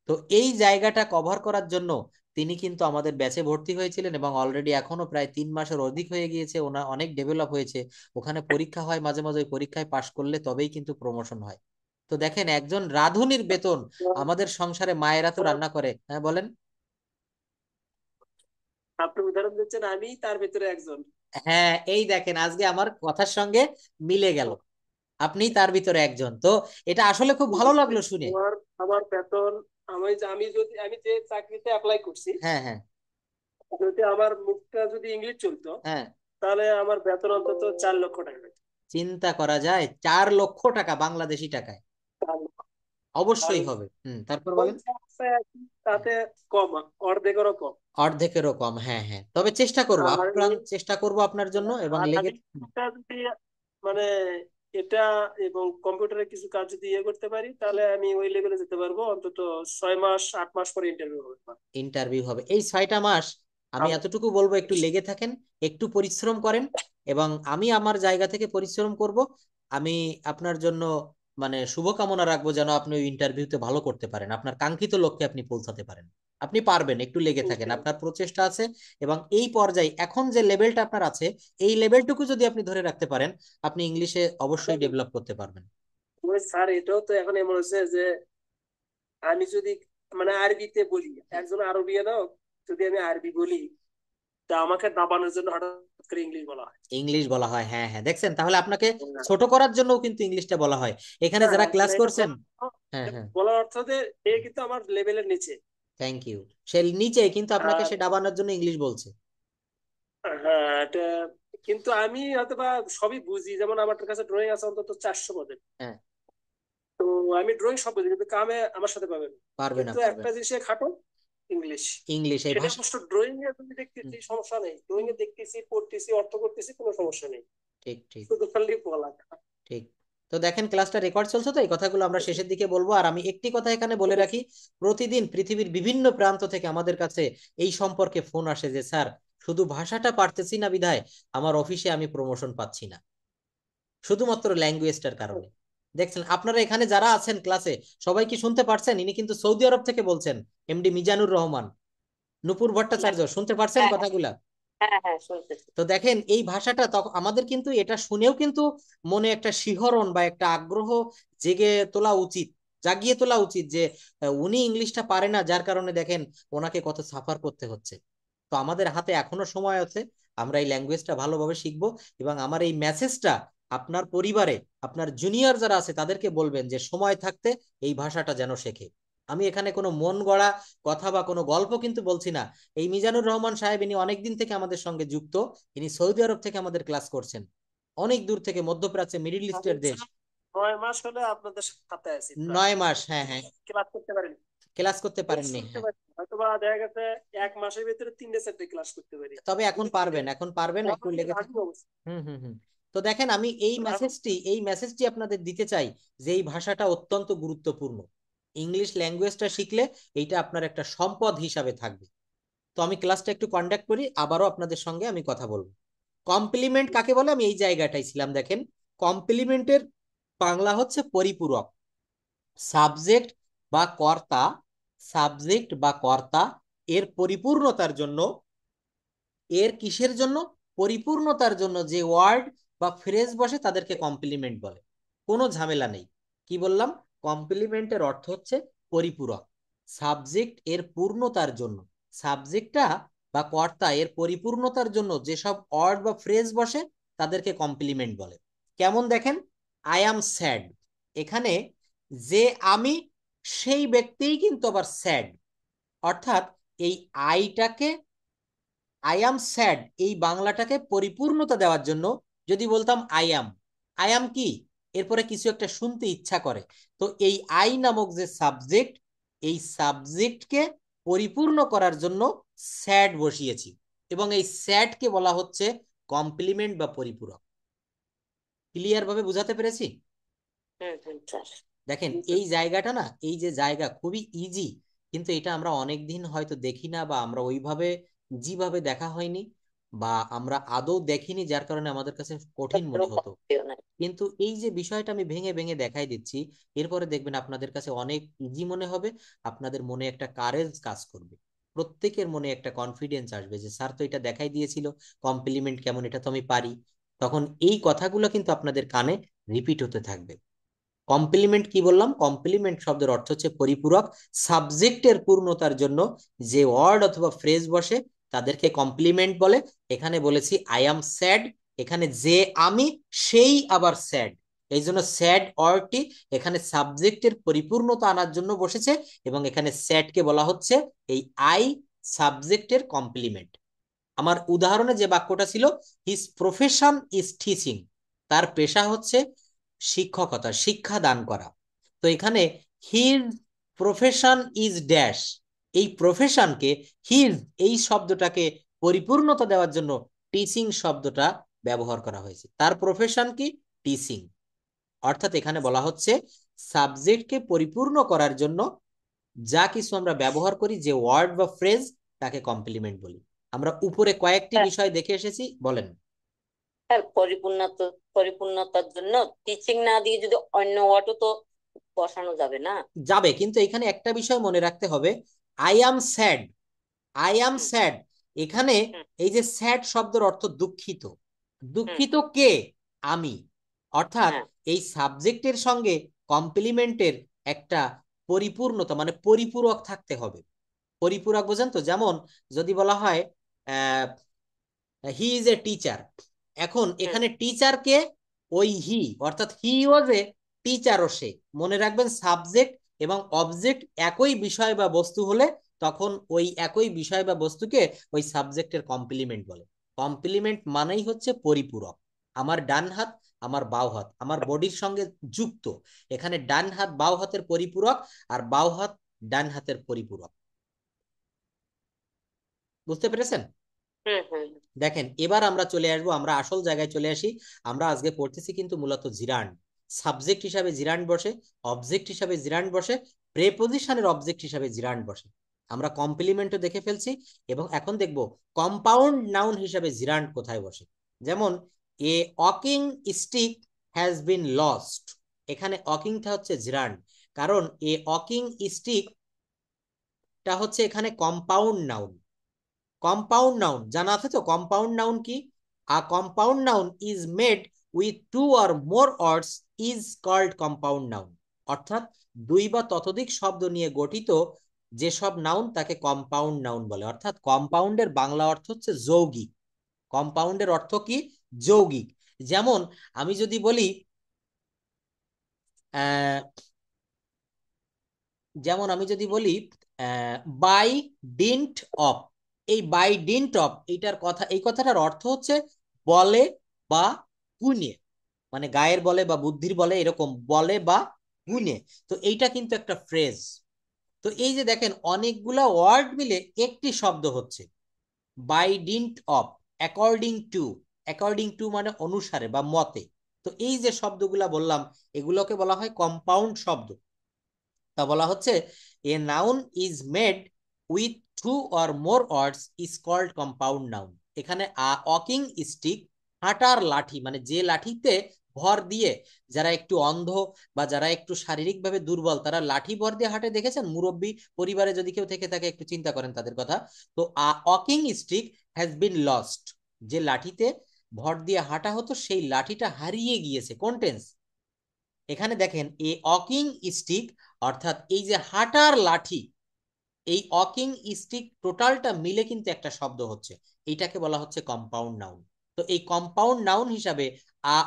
তো এই জায়গাটা কভার করার জন্য তিনি কিন্তু আমাদের ব্যাচে ভর্তি হয়েছিলেন, এবং অলরেডি এখনো প্রায় 3 মাসের অধিক হয়ে গিয়েছে, ওনা অনেক ডেভেলপ হয়েছে। ওখানে পরীক্ষা হয় মাঝে মাঝে, ওই পরীক্ষায় পাশ করলে তবেই কিন্তু প্রমোশন হয়। তো দেখেন একজন রাঁধুনির বেতন, আমাদের সংসারে মায়েরা তো রান্না করে। হ্যাঁ বলেন। আপনি উদাহরণ দিচ্ছেন, আমি তার ভিতরে একজন। হ্যাঁ, এই দেখেন আজকে আমার কথার সঙ্গে মিলে গেল, আপনি তার ভিতরে একজন। তো এটা আসলে খুব ভালো লাগলো শুনে। আমার আমার বেতন, আমি যে চাকরিতে অ্যাপ্লাই করছি, হ্যাঁ হ্যাঁ যদি আমার মুখটা যদি ইংলিশ চলতো, হ্যাঁ, তাহলে আমার বেতন অন্তত 4 লক্ষ টাকা হতো। চিন্তা করা যায়, 4 লক্ষ টাকা বাংলাদেশি টাকায়? 4 লক্ষ। আর অবশ্যই হবে। তারপর এখন বলেন। যে আছে তাতে কম, অর্ধেকেরও কম। অর্ধেকেরও কম, হ্যাঁ হ্যাঁ, তবে চেষ্টা করব, আর আপ্রাণ চেষ্টা করব আপনার জন্য, এবং আর লেগে। আমি এটা যদি মানে এটা এবং কম্পিউটারে কিছু কাজ যদি করতে পারি, তাহলে আমি ওই লেভেলে যেতে পারবো। অন্তত 6 মাস 8 মাস পরে ইন্টারভিউ হবে। ইন্টারভিউ হবে এই 6টা মাস। আমি এতটুকু বলবো, একটু লেগে থাকেন, একটু পরিশ্রম করেন, এবং আমি আমার জায়গা থেকে পরিশ্রম করব। আমি আপনার জন্য মানে শুভকামনা রাখবো, যেন আপনি ওই ইন্টারভিউতে ভালো করতে পারেন, আপনার কাঙ্ক্ষিত লক্ষ্যে আপনি পৌঁছাতে পারেন। আপনি পারবেন, একটু লেগে থাকেন, আপনার প্রচেষ্টা আছে, এবং এই পর্যায়ে এখন যে লেভেলটা আপনার আছে, এই লেভেলটুকু যদি আপনি ধরে রাখতে পারেন, আপনি ইংলিশে অবশ্যই ডেভেলপ করতে পারবেন। ওই স্যার, এটাও তো এখন এমন হচ্ছে যে আমি যদি আরবিতে বলি, একজন আরবি না, যদি আমি আরবি বলি, তা আমাকে দাবানোর জন্য হঠাৎ করে ইংলিশ বলা হয়। ইংলিশ বলা হয়, হ্যাঁ হ্যাঁ, দেখছেন, তাহলে আপনাকে ছোট করার জন্য কিন্তু ইংলিশটা বলা হয় এখানে হ্যাঁ যারা হ্যাঁ, ক্লাস এটা করছেন। হ্যাঁ হ্যাঁ, বলার অর্থ যে এ কিন্তু আমার লেভেলের নিচে। Thank you. সে নিচে, কিন্তু আপনাকে আর সে ডাবানোর জন্য ইংলিশ বলছে। হ্যাঁ, এটা কিন্তু আমি হয়তো বা সবই বুঝি। যেমন আমার কাছে ড্রয়িং আছে অন্তত 400 পদের। হ্যাঁ, তো আমি ড্রয়িং সব বুঝি, কিন্তু কামে আমার সাথে পাবেন। পারবে না, কিন্তু পারবে একটা না। জিনিসে খাটো, ইংলিশ। ইংলিশ এই সেটা ভাষা। অবশ্য ড্রয়িং এ যদি হুম, দেখতেছি সমস্যা নেই, ড্রয়িং এ দেখতেছি, পড়তেছি, অর্থ করতেছি, কোনো সমস্যা নেই। ঠিক ঠিক শুধু খালি বলা। ঠিক। তো দেখেন ক্লাসটা রেকর্ড চলছে, তো এই কথাগুলো আমরা শেষের দিকে বলবো। আর আমি একটি কথা এখানে বলে রাখি, প্রতিদিন পৃথিবীর বিভিন্ন প্রান্ত থেকে আমাদের কাছে এই সম্পর্কে ফোন আসে যে স্যার, শুধু ভাষাটা পারতেছি না বিধায় আমার অফিসে আমি প্রমোশন পাচ্ছি না, শুধুমাত্র ল্যাঙ্গুয়েজটার কারণে। দেখছেন আপনারা এখানে যারা আছেন ক্লাসে, সবাই কি শুনতে পারছেন? ইনি কিন্তু সৌদি আরব থেকে বলছেন, এমডি মিজানুর রহমান, নূপুর ভট্টাচার্য, শুনতে পারছেন কথাগুলা? হ্যাঁ হ্যাঁ, শুনতেছি। তো দেখেন এই ভাষাটা, তখন আমাদের কিন্তু এটা শুনেও কিন্তু মনে একটা শিহরণ বা একটা আগ্রহ জেগে তোলা উচিত, জাগিয়ে তোলা উচিত, যে উনি ইংলিশটা পারে না, যার কারণে দেখেন ওনাকে কত সাফার করতে হচ্ছে। তো আমাদের হাতে এখনো সময় আছে, আমরা এই ল্যাঙ্গুয়েজটা ভালোভাবে শিখবো, এবং আমার এই মেসেজটা আপনার পরিবারে, আপনার জুনিয়র যারা আছে তাদেরকে বলবেন যে সময় থাকতে এই ভাষাটা যেন শেখে। আমি এখানে কোনো মন গড়া কথা বা কোনো গল্প কিন্তু বলছি না। এই মিজানুর রহমান সাহেব, ইনি অনেকদিন থেকে আমাদের সঙ্গে যুক্ত, ইনি সৌদি আরব থেকে আমাদের ক্লাস করছেন, অনেক দূর থেকে, মধ্যপ্রাচ্যে, মিডল আমি ইস্টের দেশ। 9 মাস হলে আপনাদের সাথে আছি প্রায়। 9 মাস, হ্যাঁ হ্যাঁ, ক্লাস করতে পারিনি। ক্লাস করতে কোর্স পারেননি, করতে হ্যাঁ। পারি, হয়তো বা দেখা গেছে 1 মাসের ভিতরে 3টে 4টে ক্লাস করতে পারি। তবে এখন পারবেন, এখন পারবেন, একটু আমাদের লেগে রাজি থাকুন। অবস্থা। হুম হুম হুম। তো দেখেন আমি এই মেসেজটি আপনাদের দিতে চাই, যে এই ভাষাটা অত্যন্ত গুরুত্বপূর্ণ। ইংলিশ ল্যাঙ্গুয়েজটা শিখলে এইটা আপনার একটা সম্পদ হিসাবে থাকবে। তো আমি ক্লাসটা একটু কন্ডাক্ট করি, আবারও আপনাদের সঙ্গে আমি কথা বলবো। কমপ্লিমেন্ট কাকে বলে, আমি এই জায়গাটাই ছিলাম। দেখেন, কমপ্লিমেন্টের বাংলা হচ্ছে পরিপূরক। সাবজেক্ট বা কর্তা, সাবজেক্ট বা কর্তা এর পরিপূর্ণতার জন্য, এর কিসের জন্য, পরিপূর্ণতার জন্য যে ওয়ার্ড বা ফ্রেজ বসে তাদেরকে কমপ্লিমেন্ট বলে। কোনো ঝামেলা নেই। কি বললাম? কমপ্লিমেন্টের অর্থ হচ্ছে পরিপূরক। সাবজেক্ট এর পূর্ণতার জন্য, সাবজেক্টটা বা কর্তা এর পরিপূর্ণতার জন্য যেসব ওয়ার্ড বা ফ্রেজ বসে তাদেরকে কমপ্লিমেন্ট বলে। কেমন দেখেন, আই অ্যাম স্যাড, এখানে যে আমি, সেই ব্যক্তিই কিন্তু আবার স্যাড, অর্থাৎ এই আইটাকে, আই অ্যাম স্যাড এই বাংলাটাকে পরিপূর্ণতা দেওয়ার জন্য যদি বলতাম আই অ্যাম কি, এরপরে কিছু একটা শুনতে ইচ্ছা করে, তো এই আই নামক যে সাবজেক্ট, এই সাবজেক্টকে পরিপূর্ণ করার জন্য স্যাড বসিয়েছি, এবং এই স্যাডকে বলা হচ্ছে কমপ্লিমেন্ট বা পরিপূরক। ক্লিয়ার ভাবে বুঝাতে পেরেছি? দেখেন এই জায়গাটা না, এই যে জায়গা খুবই ইজি, কিন্তু এটা আমরা অনেক দিন হয়তো দেখি না, বা আমরা ওইভাবে যেভাবে দেখা হয়নি, বা আমরা আদৌ দেখিনি, যার কারণে আমাদের কাছে কঠিন মনে হতো। কিন্তু এই যে বিষয়টা আমি ভেঙে ভেঙে দেখাই দিচ্ছি, এরপরে দেখবেন আপনাদের কাছে অনেক ইজি মনে হবে, আপনাদের মনে একটা কারেজ কাজ করবে, প্রত্যেকের মনে একটা কনফিডেন্স আসবে যে স্যার তো এটা দেখাই দিয়েছিল, কমপ্লিমেন্ট কেমন, এটা তো আমি পারি। তখন এই কথাগুলো কিন্তু আপনাদের কানে রিপিট হতে থাকবে। কমপ্লিমেন্ট কি বললাম? কমপ্লিমেন্ট শব্দের অর্থ হচ্ছে পরিপূরক। সাবজেক্টের পূর্ণতার জন্য যে ওয়ার্ড অথবা ফ্রেজ বসে তাদেরকে কমপ্লিমেন্ট বলে। এখানে বলেছি আই অ্যাম স্যাড, এখানে যে আমি সেই আবার স্যাড, এই জন্য স্যাড ওয়ার্ডটি এখানে সাবজেক্টের পরিপূর্ণতা আনার জন্য বসেছে, এবং এখানে স্যাডকে বলা হচ্ছে এই আই সাবজেক্টের কমপ্লিমেন্ট। আমার উদাহরণে যে বাক্যটা ছিল, হিজ প্রফেশন ইজ টিচিং, তার পেশা হচ্ছে শিক্ষকতা, শিক্ষা দান করা। তো এখানে হিজ প্রফেশন ইজ ড্যাশ, এই প্রফেশনকে, হিজ এই শব্দটাকে পরিপূর্ণতা দেওয়ার জন্য টিচিং শব্দটা ব্যবহার করা হয়েছে। তার প্রফেশন কি? টিচিং। অর্থাৎ এখানে বলা হচ্ছে সাবজেক্টকে পরিপূর্ণ করার জন্য যা কিছু আমরা ব্যবহার করি, যে ওয়ার্ড বা ফ্রেজ, তাকে কমপ্লিমেন্ট বলি। আমরা উপরে কয়েকটি বিষয় দেখে এসেছি, বলেন। পরিপূর্ণতার জন্য টিচিং না দিয়ে যদি অন্য ওয়ার্ডও তো বসানো যাবে না? যাবে, কিন্তু এখানে একটা বিষয় মনে রাখতে হবে, I am sad, I am sad, এখানে এই যে স্যাড শব্দের অর্থ দুঃখিত। দুঃখিত কে? আমি। অর্থাৎ এই সাবজেক্টের সঙ্গে কমপ্লিমেন্টের একটা পরিপূর্ণতা মানে পরিপূরক থাকতে হবে। পরিপূরক বোঝেন তো? যেমন যদি বলা হয় হি ইজ এ টিচার, এখন এখানে টিচার কে? ওই হি, অর্থাৎ হি ওয়াজ এ টিচার। ও সে, মনে রাখবেন সাবজেক্ট এবং অবজেক্ট একই বিষয় বা বস্তু হলে তখন ওই একই বিষয় বা বস্তুকে ওই সাবজেক্টের কমপ্লিমেন্ট বলে। কমপ্লিমেন্ট মানেই হচ্ছে পরিপূরক। আমার ডান হাত, আমার বাও হাত আমার বডির সঙ্গে যুক্ত, এখানে ডান হাত বাও হাতের পরিপূরক, আর বাও হাত ডান হাতের পরিপূরক। বুঝতে পেরেছেন? দেখেন এবার আমরা চলে আসবো, আমরা আসল জায়গায় চলে আসি। আমরা আজকে পড়তেছি কিন্তু মূলত জিরান্ড। সাবজেক্ট হিসাবে জিরান্ড বসে, অবজেক্ট হিসাবে জিরান্ড বসে, প্রেপোজিশনের অবজেক্ট হিসাবে জিরান্ড বসে। আমরা কমপ্লিমেন্টও দেখে ফেলছি, এবং এখন দেখব কম্পাউন্ড নাউন হিসাবে জিরান্ড কোথায় বসে। যেমন a walking stick has been lost, এখানে ওয়াকিংটা হচ্ছে জিরান্ড, কারণ এ ওয়াকিং স্টিকটা হচ্ছে এখানে কম্পাউন্ড নাউন। কম্পাউন্ড নাউন জানা আছে তো? কম্পাউন্ড নাউন কি? A compound noun is made with two or more words is called compound noun. অর্থাৎ দুই বা ততোধিক শব্দ নিয়ে গঠিত যেসব নাউন তাকে কম্পাউন্ড নাউন বলে। অর্থাৎ কম্পাউন্ডের বাংলা অর্থ হচ্ছে যৌগিক। কম্পাউন্ডের অর্থ কি? যৌগিক। যেমন আমি যদি বলি বাই ডিন্ট অফ, এই বাই ডিন্ট অফ এইটার কথা, এই কথাটার অর্থ হচ্ছে বলে বা গুণে, মানে গায়ের বলে বা বুদ্ধির বলে, এরকম বলে বা গুণে। তো এইটা কিন্তু একটা ফ্রেজ। তো এই যে দেখেন অনেকগুলা ওয়ার্ড মিলে একটি শব্দ হচ্ছে by dint of, according to. According to মানে অনুসারে বা মতে। তো এই যে শব্দগুলা বললাম, এগুলোকে বলা হয় কম্পাউন্ড শব্দ। তা বলা হচ্ছে a noun is made with two or more words is called compound noun. এখানে আ ওয়াকিং স্টিক, হাঁটার লাঠি, মানে যে লাঠিতে ভর দিয়ে যারা একটু অন্ধ বা যারা একটু শারীরিকভাবে দুর্বল তারা লাঠি ভর দিয়ে হাঁটে, দেখেছেন? মুরব্বী পরিবারে যদি কেউ থেকে থাকে একটু চিন্তা করেন তাদের কথা। তো a walking stick has been lost, যে লাঠিতে ভর দিয়ে হাঁটা হতো সেই লাঠিটা হারিয়ে গিয়েছে। কোন টেন্স? এখানে দেখেন এ ওয়াকিং স্টিক, অর্থাৎ এই যে হাঁটার লাঠি, এই ওয়াকিং স্টিক টোটালটা মিলে কিন্তু একটা শব্দ হচ্ছে, এইটাকে বলা হচ্ছে কম্পাউন্ড নাউন। তো এই কম্পাউন্ড নাউন হিসাবে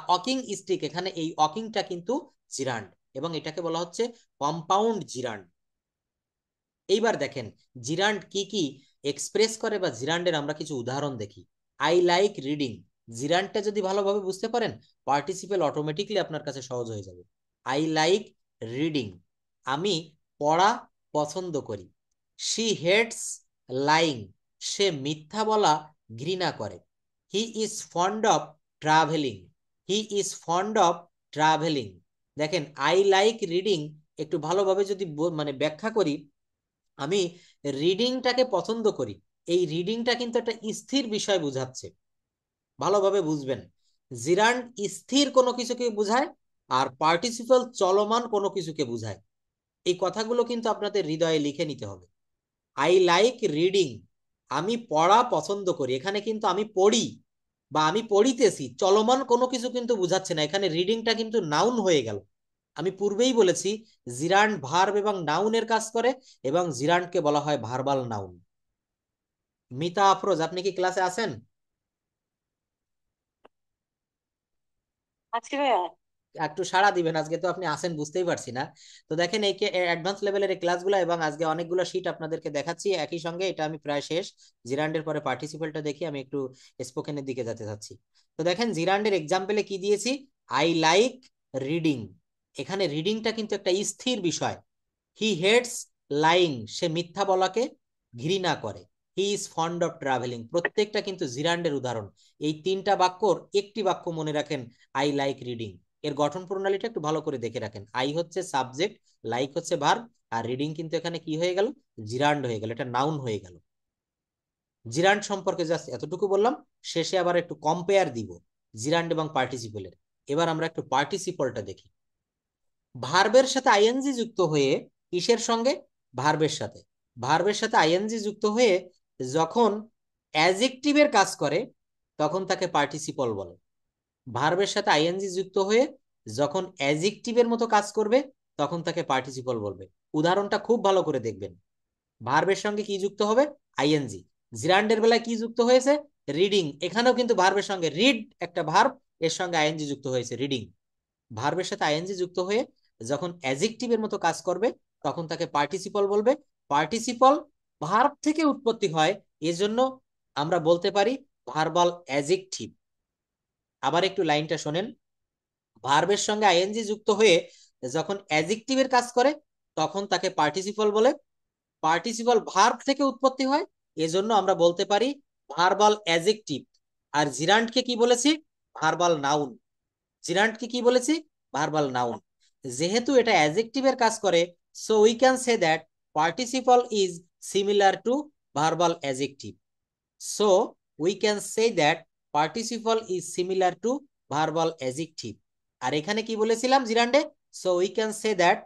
ওয়াকিং স্টিক, এখানে এই ওয়াকিংটা কিন্তু জিরান্ড, এবং এটাকে বলা হচ্ছে কম্পাউন্ড জিরান্ড। এইবার দেখেন জিরান্ড কি কি এক্সপ্রেস করে, বা জিরান্ডের আমরা কিছু উদাহরণ দেখি। আই লাইক রিডিং, জিরান্ডটা যদি ভালোভাবে বুঝতে পারেন পার্টিসিপেল অটোমেটিকলি আপনার কাছে সহজ হয়ে যাবে। আই লাইক রিডিং, আমি পড়া পছন্দ করি। শি হেটস লাইং, সে মিথ্যা বলা ঘৃণা করে। He is fond of travelling, he is fond of travelling. দেখেন আই লাইক রিডিং একটু ভালোভাবে যদি মানে ব্যাখ্যা করি, আমি রিডিংটাকে পছন্দ করি, এই রিডিংটা কিন্তু একটা স্থির বিষয় বোঝাচ্ছে, ভালোভাবে বুঝবেন। জিরান্ড স্থির কোনো কিছুকে বোঝায় আর পার্টিসিপল চলমান কোনো কিছুকে বোঝায়। এই কথাগুলো কিন্তু আপনাদের হৃদয়ে লিখে নিতে হবে। আই লাইক রিডিং, আমি পড়া পছন্দ করি, এখানে কিন্তু আমি পড়ি বা আমি পড়িতেছি, চলমান কোনো কিছু কিন্তু বুঝাচ্ছে না, এখানে রিডিংটা কিন্তু নাউন হয়ে গেল। আমি পূর্বেই বলেছি জিরান্ড ভার্ব এবং নাউনের কাজ করে এবং জিরান্ডকে বলা হয় ভার্বাল নাউন। মিতা আফরোজ, আপনি কি ক্লাসে আছেন? আজকে ভাইয়া একটু সাড়া দিবেন, আজকে তো আপনি আসেন বুঝতেই পারছি না। তো দেখেন এই অ্যাডভান্স লেভেলের এই ক্লাসগুলো এবং আজকে অনেকগুলো শীট আপনাদেরকে দেখাচ্ছি একই সঙ্গে, এটা আমি প্রায় শেষ। জিরান্ডের পরে পার্টিসিপেলটা দেখি, আমি একটু স্পোকেনের দিকে যেতে চাচ্ছি। তো দেখেন জিরান্ডের এক্সাম্পলে কি দিয়েছি, আই লাইক রিডিং, এখানে রিডিংটা কিন্তু একটা স্থির বিষয়। হি হেটস লাইং, সে মিথ্যা বলাকে ঘৃণা করে। He is fond of travelling, প্রত্যেকটা কিন্তু জিরান্ডের উদাহরণ। এই তিনটা বাক্যর একটি বাক্য মনে রাখেন, আই লাইক রিডিং। এর গঠন প্রণালীটা একটু ভালো করে দেখে রাখেন, আই হচ্ছে সাবজেক্ট, লাইক হচ্ছে ভার্ব, আর রিডিং কিন্তু এখানে কি হয়ে গেল, জিরান্ড হয়ে গেল, এটা নাউন হয়ে গেল। জিরান্ড সম্পর্কে জাস্ট এতটুকু বললাম, শেষে আবার একটু কম্পেয়ার দিব জিরান্ড এবং পার্টিসিপলের। এবার আমরা একটু পার্টিসিপলটা দেখি। ভার্বের সাথে আইএনজি যুক্ত হয়ে, কিসের সঙ্গে, ভার্বের সাথে, ভার্বের সাথে আইএনজি যুক্ত হয়ে যখন অ্যাজেক্টিভের কাজ করে তখন তাকে পার্টিসিপল বলে। ভার্বের সাথে আইএনজি যুক্ত হয়ে যখন অ্যাজেক্টিভের মতো কাজ করবে তখন তাকে পার্টিসিপল বলবে। উদাহরণটা খুব ভালো করে দেখবেন, ভার্বের সঙ্গে কি যুক্ত হবে, আইএনজি। জিরান্ডের বেলায় কি যুক্ত হয়েছে, রিডিং, এখানেও কিন্তু ভার্বের সঙ্গে, রিড একটা ভার্ব, এর সঙ্গে আইএনজি যুক্ত হয়েছে, রিডিং। ভার্বের সাথে আইএনজি যুক্ত হয়ে যখন অ্যাজেক্টিভের মতো কাজ করবে তখন তাকে পার্টিসিপল বলবে। পার্টিসিপল ভার্ব থেকে উৎপত্তি হয়, এজন্য আমরা বলতে পারি ভার্বাল অ্যাজেক্টিভ। আবার একটু লাইনটা শোনেন, ভার্বের সঙ্গে আইএনজি যুক্ত হয়ে যখন অ্যাজেক্টিভের কাজ করে তখন তাকে পার্টিসিপল বলে। পার্টিসিপল ভার্ব থেকে উৎপত্তি হয়, এজন্য আমরা বলতে পারি ভার্বাল অ্যাজেক্টিভ। আর জিরান্ডকে কি বলেছি, ভার্বাল নাউন। জিরান্ডকে কি বলেছি, ভার্বাল নাউন। যেহেতু এটা অ্যাডজেক্টিভের কাজ করে, so we can say that participle is similar to verbal adjective. So we can say that participle is similar to verbal adjective. আর এখানে কি বলেছিলাম জিরান্ডে, so we can say that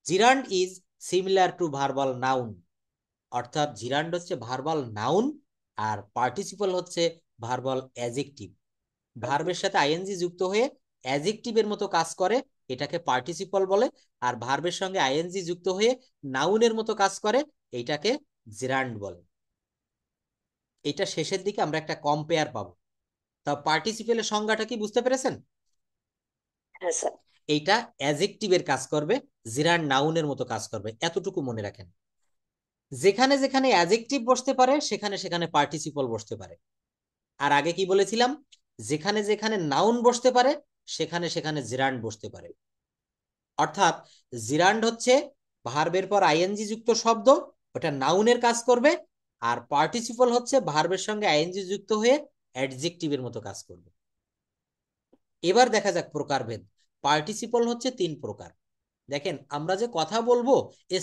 gerund is similar to verbal noun. অর্থাৎ জিরান্ড হচ্ছে ভার্বাল নাউন আর পার্টিসিপল হচ্ছে ভার্বাল অ্যাডজেক্টিভ। ভার্বের সাথে আইএনজি যুক্ত হয়ে অ্যাডজেক্টিভের মতো কাজ করে, এটাকে পার্টিসিপল বলে। আর ভার্বের সঙ্গে আইএনজি যুক্ত হয়ে নাউনের মতো কাজ করে, এইটাকে জিরান্ড বলে। এটা শেষের দিকে আমরা একটা কম্পেয়ার পাবো। তা পার্টিসিপেলের সংজ্ঞাটা কি বুঝতে পেরেছেন? হ্যাঁ স্যার। এইটা অ্যাডজেক্টিভের কাজ করবে, জিরান্ড নাউনের মতো কাজ করবে, এতটুকু মনে রাখেন। যেখানে যেখানে অ্যাডজেক্টিভ বসতে পারে সেখানে সেখানে পার্টিসিপল বসতে পারে। আর আগে কি বলেছিলাম, যেখানে যেখানে নাউন বসতে পারে সেখানে সেখানে জিরান্ড বসতে পারে। অর্থাৎ জিরান্ড হচ্ছে ভার্বের পর আইএনজি যুক্ত শব্দ, ওটা নাউনের কাজ করবে। আর পার্টিসিপল হচ্ছে ভার্বের সঙ্গে আইএনজি যুক্ত হয়ে অ্যাডজেক্টিভের মতো কাজ করবে। এবার দেখা যাক প্রকারভেদ। পার্টিসিপল হচ্ছে 3 প্রকার। দেখেন আমরা যে কথা বলবো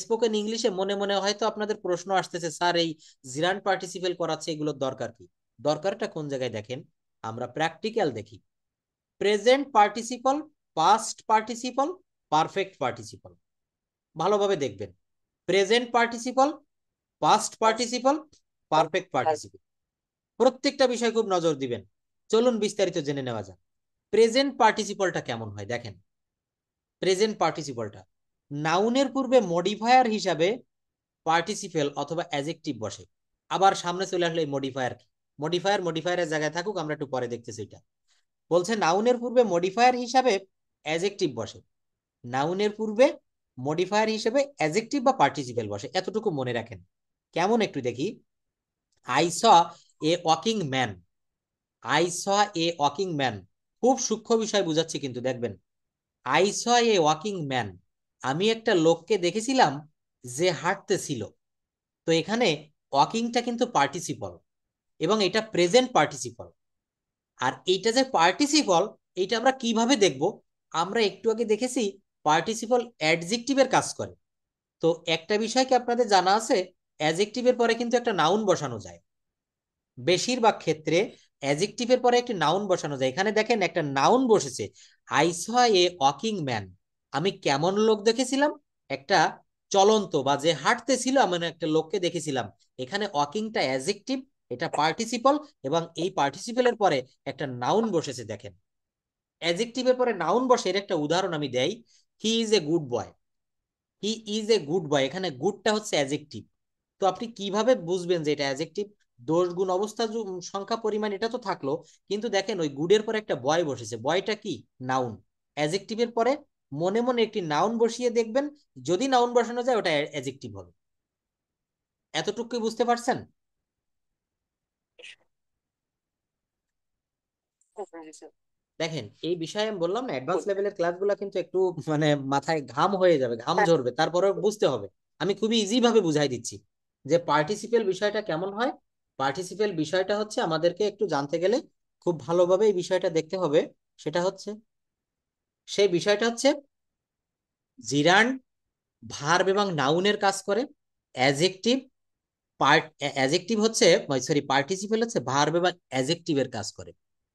স্পোকেন ইংলিশে, মনে মনে হয়তো আপনাদের প্রশ্ন আসতেছে, স্যার এই জিরান্ড পার্টিসিপেল করাচ্ছে, এগুলোর দরকার কি? দরকারটা কোন জায়গায় দেখেন, আমরা প্র্যাকটিক্যাল দেখি। Present participle, past participle, perfect participle, ভালোভাবে দেখবেন। Present participle, past participle, perfect participle, প্রত্যেকটা বিষয় খুব নজর দিবেন। চলুন বিস্তারিত জেনে নেওয়া যাক। প্রেজেন্ট পার্টিসিপলটা কেমন হয় দেখেন। প্রেজেন্ট পার্টিসিপলটা নাউনের পূর্বে মডিফায়ার হিসাবে পার্টিসিপেল অথবা অ্যাডজেক্টিভ বসে। আবার সামনে চলে আসলে মডিফায়ার, মডিফায়ারের জায়গায় থাকুক, আমরা একটু পরে দেখতেছি। এটা বলছে নাউনের পূর্বে মডিফায়ার হিসাবে অ্যাডজেক্টিভ বসে, নাউনের পূর্বে মডিফায়ার হিসেবে অ্যাডজেক্টিভ বা পার্টিসিপেল বসে, এতটুকু মনে রাখেন। কেমন একটু দেখি, I saw A walking man, I saw A walking man, খুব সূক্ষ্ম বিষয় বুঝাচ্ছি কিন্তু দেখবেন। I saw A walking man, আমি একটা লোককে দেখেছিলাম যে হাঁটতেছিল। তো এখানে ওয়াকিংটা কিন্তু পার্টিসিপল এবং এটা প্রেজেন্ট পার্টিসিপল। আর এইটা যে পার্টিসিপল, এইটা আমরা কিভাবে দেখব? আমরা একটু আগে দেখেছি পার্টিসিপল অ্যাডজেক্টিভের কাজ করে। তো একটা বিষয় কি আপনাদের জানা আছে, অ্যাডজেক্টিভের পরে কিন্তু একটা নাউন বসানো যায়। বেশিরভাগ ক্ষেত্রে অ্যাডজেক্টিভের পরে একটি নাউন বসানো যায়। এখানে দেখেন একটা নাউন বসেছে, I saw A walking man, আমি কেমন লোক দেখেছিলাম? একটা চলন্ত বা যে হাঁটতেছিল এমন একটা লোককে দেখেছিলাম। এখানে ওয়াকিংটা অ্যাডজেক্টিভ, এটা পার্টিসিপল, এবং এই পার্টিসিপলের পরে একটা নাউন বসেছে। দেখেন অ্যাডজেক্টিভের পরে নাউন বসে, এর একটা উদাহরণ আমি দেই। He is a good boy, he is a good boy, এখানে গুডটা হচ্ছে অ্যাডজেক্টিভ। তো আপনি কিভাবে বুঝবেন যে এটা অ্যাডজেক্টিভ? দোষ গুণ অবস্থা সংখ্যা পরিমাণ এটা তো থাকলো, কিন্তু দেখেন ওই গুডের পরে একটা বয় বসেছে, বয়টা কি? নাউন। অ্যাডজেক্টিভের পরে মনে মনে একটি নাউন বসিয়ে দেখবেন, যদি নাউন বসানো যায় ওটা অ্যাডজেক্টিভ হবে। এতটুকুই বুঝতে পারছেন? দেখেন এই বিষয়ে আমি বললাম না, অ্যাডভান্স লেভেলের ক্লাসগুলো কিন্তু একটু মানে মাথায় ঘাম হয়ে যাবে, ঘাম ঝরবে, তারপরে বুঝতে হবে। আমি খুবই ইজি ভাবে বুঝাই দিচ্ছি যে পার্টিসিপেল বিষয়টা কেমন হয়। পার্টিসিপেল বিষয়টা হচ্ছে আমাদেরকে একটু জানতে গেলে খুব ভালোভাবে এই বিষয়টা দেখতে হবে। সেটা হচ্ছে, সেই বিষয়টা হচ্ছে জিরান্ড, ভার্ব এবং নাউনের কাজ করে। অ্যাডজেক্টিভ অ্যাডজেক্টিভ হচ্ছে, সরি, পার্টিসিপেল হচ্ছে ভার্ব এবং অ্যাডজেক্টিভের কাজ করে।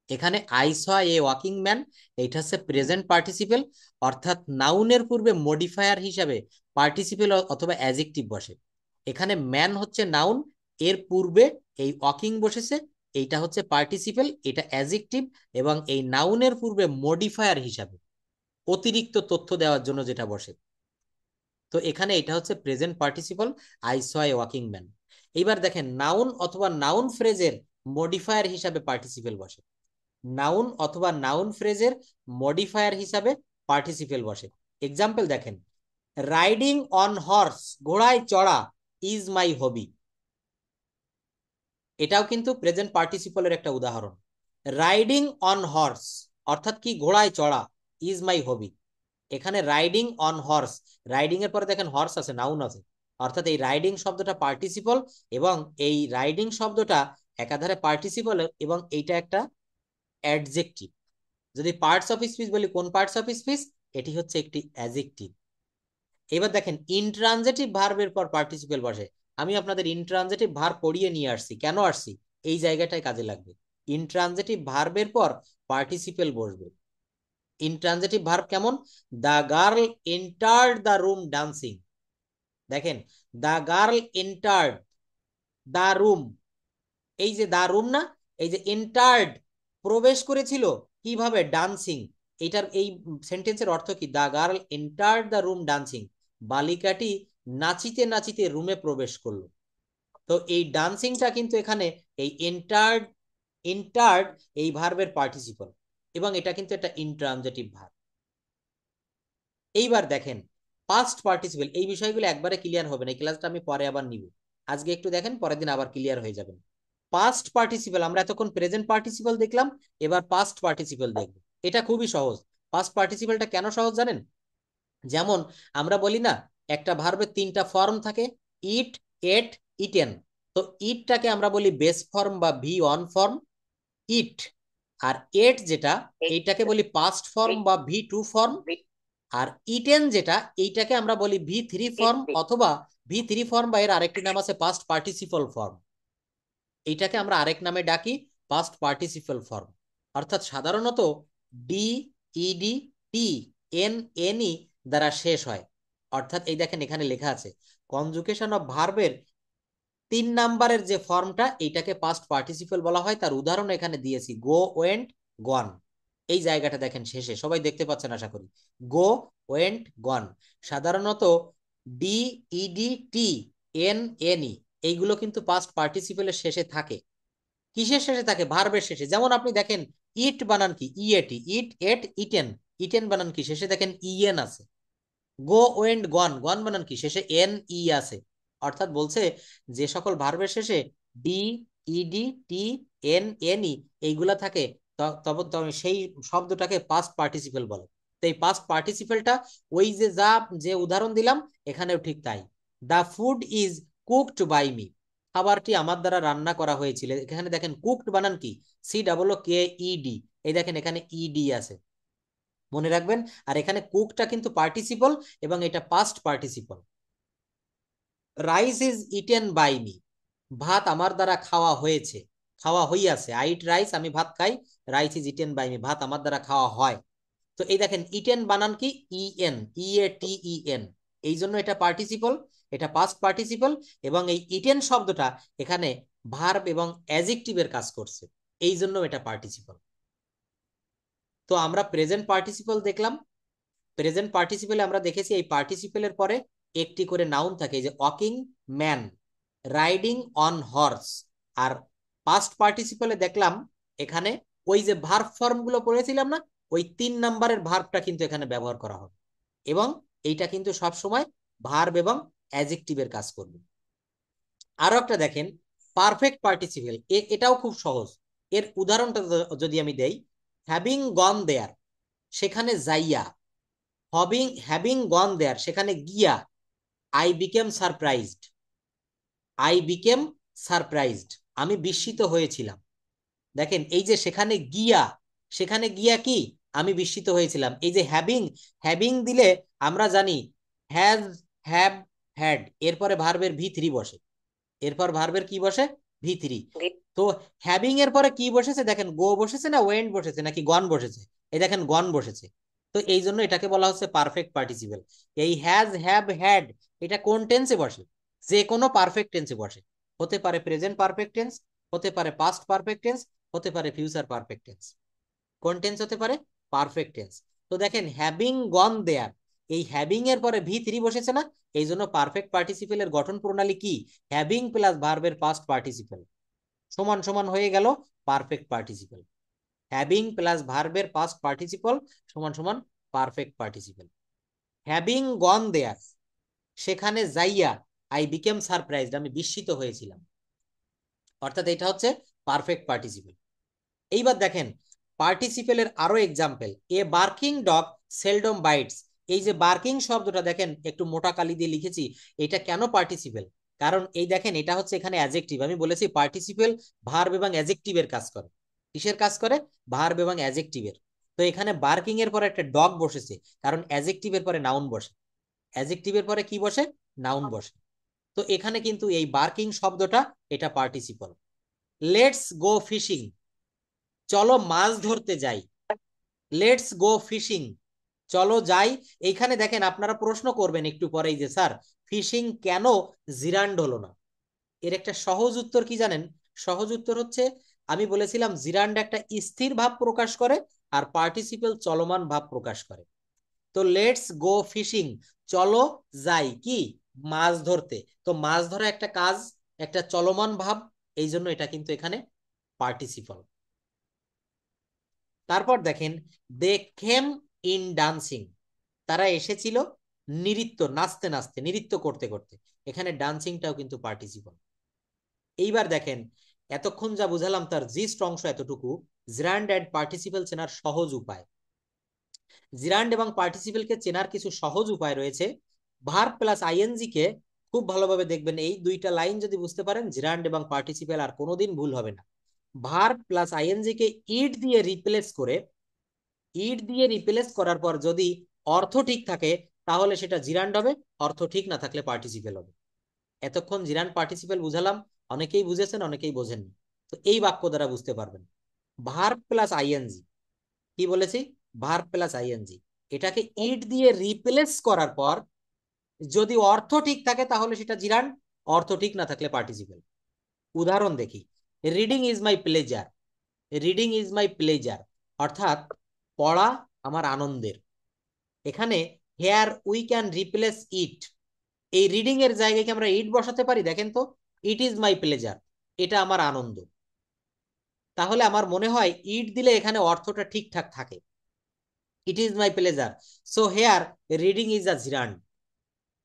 এখানে I saw A walking man, এইটা হচ্ছে প্রেজেন্ট পার্টিসিপেল, অর্থাৎ নাউনের পূর্বে মডিফায়ার হিসাবে পার্টিসিপেল অথবা অ্যাডজেক্টিভ বসে। এখানে ম্যান হচ্ছে নাউন, এর পূর্বে এই ওয়াকিং বসেছে, এইটা হচ্ছে পার্টিসিপেল, এটা অ্যাডজেক্টিভ, এবং এই নাউনের পূর্বে মডিফায়ার হিসাবে অতিরিক্ত তথ্য দেওয়ার জন্য যেটা বসে। তো এখানে এটা হচ্ছে present participle, I saw A walking man. এইবার দেখেন নাউন অথবা নাউন ফ্রেজের মডিফায়ার হিসাবে পার্টিসিপেল বসে। নাউন অথবা নাউন ফ্রেজের মডিফায়ার হিসাবে পার্টিসিপেল বসে। এক্সাম্পল দেখেন, রাইডিং অন হর্স, ঘোড়ায় চড়া, ইজ মাই হবি, এটাও কিন্তু প্রেজেন্ট পার্টিসিপলের একটা উদাহরণ। রাইডিং অন হর্স অর্থাৎ কি? ঘোড়ায় চড়া। ইজ মাই হবি, এখানে রাইডিং অন হর্স, রাইডিং এর পরে দেখেন হর্স আছে, নাউন আছে, অর্থাৎ এই রাইডিং শব্দটা পার্টিসিপল, এবং এই রাইডিং শব্দটা একাধারে পার্টিসিপল এবং এইটা একটা অ্যাডজেক্টিভ। যদি পার্টস অফ স্পিচ বলি, কোন পার্টস অফ স্পিচ? এটি হচ্ছে একটি অ্যাডজেক্টিভ। এবার দেখেন ইনট্রানজিটিভ ভার্বের পর পার্টিসিপল বসে। আমি আপনাদের ইনট্রানজিটিভ ভার্ব পড়িয়ে নিয়ে আসছি, কেন আসছি? এই জায়গাটায় কাজে লাগবে। ইনট্রানজিটিভ ভার্বের পর পার্টিসিপল বসবে। ইনট্রানজিটিভ ভার্ব কেমন? The girl entered the room dancing. দেখেন, the girl entered the room, এই যে দ্য রুম না, এই যে এন্টার্ড প্রবেশ করেছিল, কিভাবে? ডান্সিং। এইটার এই সেন্টেন্সের অর্থ কি? The girl entered the room dancing, বালিকাটি নাচিতে নাচিতে রুমে প্রবেশ করলো। তো এই ডান্সিংটা কিন্তু এখানে এই এন্টার্ড, এন্টার্ড এই ভার্বের পার্টিসিপল, এবং এটা কিন্তু একটা ইনট্রানজিটিভ ভার্ব। এইবার দেখেন পাস্ট পার্টিসিপল, এই বিষয়গুলো একবারে ক্লিয়ার হবে না, এই ক্লাসটা আমি পরে আবার নিব। আজকে একটু দেখেন, পরের দিন আবার ক্লিয়ার হয়ে যাবেন। পাস্ট পার্টিসিপল, আমরা এতক্ষণ প্রেজেন্ট পার্টিসিপল দেখলাম, এবার পাস্ট পার্টিসিপল দেখব। এটা খুবই সহজ। পাস্ট পার্টিসিপলটা কেন সহজ জানেন? যেমন আমরা বলি না, একটা ভার্বের তিনটা ফর্ম থাকে, ইট, এট, ইটেন। তো ইটটাকে আমরা বলি বেস ফর্ম বা ভি ওয়ান ফর্ম, ইট। আর এট যেটা, এইটাকে বলি পাস্ট ফর্ম বা V to form. R eaten যেটা, এইটাকে আমরা বলি ভি থ্রি ফর্ম, অথবা ভি থ্রি ফর্ম বা এর আরেকটি নাম আছে পাস্ট পার্টিসিপল ফর্ম। এইটাকে আমরা আরেক নামে ডাকি পাস্ট পার্টিসিপল ফর্ম। অর্থাৎ সাধারণত ডি, ইডি, টি, এন, এনই দ্বারা শেষ হয়। অর্থাৎ এই দেখেন এখানে লেখা আছে কনজুগেশন অফ ভার্বের 3 নাম্বারের যে ফর্মটা, এইটাকে পাস্ট পার্টিসিপল বলা হয়। তার উদাহরণ এখানে দিয়েছি, গো, ওয়েন্ট, গন। এই জায়গাটা দেখেন শেষে, সবাই দেখতে পাচ্ছেন আশা করি, গো, ওয়েন্ট, গন। সাধারণত ডি, ইডি, টি, এন, এনই এইগুলো কিন্তু পাস্ট পার্টিসিপলের শেষে থাকে। কিসের শেষে থাকে? ভার্বের শেষে। যেমন আপনি দেখেন ইট বানান কি? ইএটি, ইট, এট, ইটেন। ইটেন বানান কি? শেষে দেখেন ইএন আছে। গো, ওয়েন্ট, গন, গন বানান কি? শেষে এন, ই আছে। অর্থাৎ বলছে যে সকল ভার্বের শেষে ডি, ইডি, টি, এন, এন ই এইগুলা থাকে, তবে সেই শব্দটাকে পাস্ট পার্টিসিপেল বলে। তো এই পাস্ট পার্টিসিপেলটা ওই যে উদাহরণ দিলাম এখানেও ঠিক তাই। The food is cooked by me, খাবারটি আমার দ্বারা রান্না করা হয়েছিল। এখানে দেখেন কুকড বানান কি, COOKED, এই দেখেন এখানে ইডি আছে, মনে রাখবেন। আর এখানে কুকটা কিন্তু পার্টিসিপল এবং এটা past participle. Rice is eaten by me, ভাত আমার দ্বারা খাওয়া হয়েছে, খাওয়া হইয়াছে। আই ইট রাইস, আমি ভাত খাই। Rice is eaten by me, ভাত আমার দ্বারা খাওয়া হয়। তো এই দেখেন ইটেন বানান কি, EN, EATEN, এই জন্য এটা পার্টিসিপল, এটা পাস্ট পার্টিসিপল। এবং এই ইটেন শব্দটা এখানে ভার্ব এবং অ্যাডজেক্টিভের কাজ করছে, এই জন্য এটা পার্টিসিপল। তো আমরা প্রেজেন্ট পার্টিসিপল দেখলাম। প্রেজেন্ট পার্টিসিপেলে আমরা দেখেছি এই পার্টিসিপেলের পরে একটি করে নাউন থাকে, যে walking man, riding on horse. আর পাস্ট পার্টিসিপেলে দেখলাম এখানে ওই যে ভার্ব ফর্ম গুলো পড়েছিলাম না, ওই 3 নম্বরের ভার্বটা কিন্তু এখানে ব্যবহার করা হবে, এবং এইটা কিন্তু সব সময় ভার্ব এবং অ্যাডজেক্টিভের কাজ করবে। আরো একটা দেখেন পারফেক্ট পার্টিসিপেল, এটাও খুব সহজ। এর উদাহরণটা যদি আমি দেই, হ্যাভিং গন দেয়ার, সেখানে যাইয়া। হ্যাভিং গন দেয়ার, সেখানে গিয়া। I became surprised, I became surprised, আমি বিস্মিত হয়েছিলাম। দেখেন এই যে সেখানে গিয়া কি, আমি বিস্মিত হয়েছিলাম। এই যে হ্যাভিং, হ্যাভিং দিলে আমরা জানি হ্যাজ, হ্যাভ, হ্যাড, এরপরে ভার্বের V3 বসে। এরপর ভার্বের কি বসে, V3। তো হ্যাভিং এর পরে কি বসেছে দেখেন, গো বসেছে না ওয়েন্ট বসেছে নাকি গন বসেছে, এই দেখেন গন বসেছে। তো এই জন্য এটাকে বলা হচ্ছে পারফেক্ট পার্টিসিপেল। এই হ্যাজ, হ্যাভ, হ্যাড এটা কোন টেন্সে বসে, যে কোনো পারফেক্ট টেন্সে বসে। হতে পারে প্রেজেন্ট পারফেক্ট টেন্স, হতে পারে পাস্ট পারফেক্ট টেন্স, হতে পারে ফিউচার পারফেক্ট টেন্স। কোন টেন্স হতে পারে, পারফেক্ট টেন্স। তো দেখেন হ্যাভিং গন দেয়ার, এই হ্যাভিং এর পরে V3 বসেছে না, এই জন্য পারফেক্ট পার্টিসিপেলের গঠন প্রণালী কি, হ্যাভিং প্লাস ভার্বের পাস্ট পার্টিসিপেল সমান সমান হয়ে গেল পারফেক্ট পার্টিসিপেল। হ্যাভিং প্লাস ভার্বের পাস্ট পার্টিসিপল সমান সমান পারফেক্ট পার্টিসিপেল। হ্যাভিং গন দেয়ার, সেখানে যাইয়া। আই বিকেম সারপ্রাইজড, আমি বিস্মিত হয়েছিলাম। অর্থাৎ এটা হচ্ছে পারফেক্ট পার্টিসিপেল। এইবার দেখেন পার্টিসিপেলের আরো example, a barking dog seldom bites. এই যে বার্কিং শব্দটা দেখেন একটু মোটা কালি দিয়ে লিখেছি, এটা কেন পার্টিসিপেল, কারণ এই দেখেন এটা হচ্ছে এখানে অ্যাডজেক্টিভ। আমি বলেছি পার্টিসিপেল ভার্ব এবং অ্যাডজেক্টিভের কাজ করে। কিসের কাজ করে, ভার্ব এবং অ্যাডজেক্টিভের। তো এখানে বার্কিং এর পরে একটা ডগ বসেছে, কারণ অ্যাডজেক্টিভের পরে নাউন বসে। অ্যাডজেক্টিভের পরে কি বসে, নাউন বসে। তো এখানে কিন্তু এই বার্কিং শব্দটা এটা পার্টিসিপল। লেটস গো ফিশিং, চলো মাছ ধরতে যাই। লেটস গো ফিশিং, চলো যাই। এইখানে দেখেন আপনারা প্রশ্ন করবেন একটু পরেই যে স্যার ফিশিং কেন জিরান্ড হলো না। এর একটা সহজ উত্তর কি জানেন, সহজ উত্তর হচ্ছে আমি বলেছিলাম জিরান্ড একটা স্থির ভাব প্রকাশ করে আর পার্টিসিপেল চলমান ভাব প্রকাশ করে। তো লেটস গো ফিশিং, চলো যাই কি, মাছ ধরতে। তো মাছ ধরা একটা কাজ, একটা চলমান ভাব, এই জন্য এটা কিন্তু এখানে পার্টিসিপল। তারপর দেখেন দে কেম ইন ডান্সিং, তারা এসেছিল নৃত্য, নাচতে নাচতে, নৃত্য করতে করতে। এখানে ডান্সিংটাও কিন্তু পার্টিসিপল। এইবার দেখেন এতক্ষণ যা বুঝালাম তার জিস্ট অংশ এতটুকু। জিরান্ড এন্ড পার্টিসিপল চেনার সহজ উপায়, জিরান্ড এবং পার্টিসিপলকে চেনার কিছু সহজ উপায় রয়েছে। ভার্ব প্লাস আইএনজি কে খুব ভালোভাবে দেখবেন, এই দুইটা লাইন যদি বুঝতে পারেন জিরান্ড এবং পার্টিসিপল আর কোনোদিন ভুল হবে না। ভার্ব প্লাস আইএনজি কে ইট দিয়ে রিপ্লেস করে, ইট দিয়ে রিপ্লেস করার পর যদি অর্থ ঠিক থাকে তাহলে সেটা জিরান্ড হবে, অর্থ ঠিক না থাকলে পার্টিসিপেল হবে। এতক্ষণ জিরান্ড পার্টিসিপেল বুঝালাম, অনেকেই বুঝেছেন অনেকেই বোঝেননি। তো এই বাক্য দ্বারা বুঝতে পারবেন ভার্ব প্লাস আইএনজি, কি বলেছি, ভার্ব প্লাস আইএনজি, এটাকে ইট দিয়ে রিপ্লেস করার পর যদি অর্থ ঠিক থাকে তাহলে সেটা জিরান্ড, অর্থ ঠিক না থাকলে পার্টিসিপেল। উদাহরণ দেখি, reading is my pleasure, reading is my pleasure অর্থাৎ পড়া আমার আনন্দের। এখানে হেয়ার উই ক্যান রিপ্লেস ইট, এই রিডিং এর জায়গায় কি আমরা ইট বসাতে পারি, দেখেন তো, ইট ইজ মাই প্লেজার, এটা আমার আনন্দ। তাহলে আমার মনে হয় ইট দিলে এখানে অর্থটা ঠিকঠাক থাকে, it is my pleasure. So here reading is a জিরান্ড।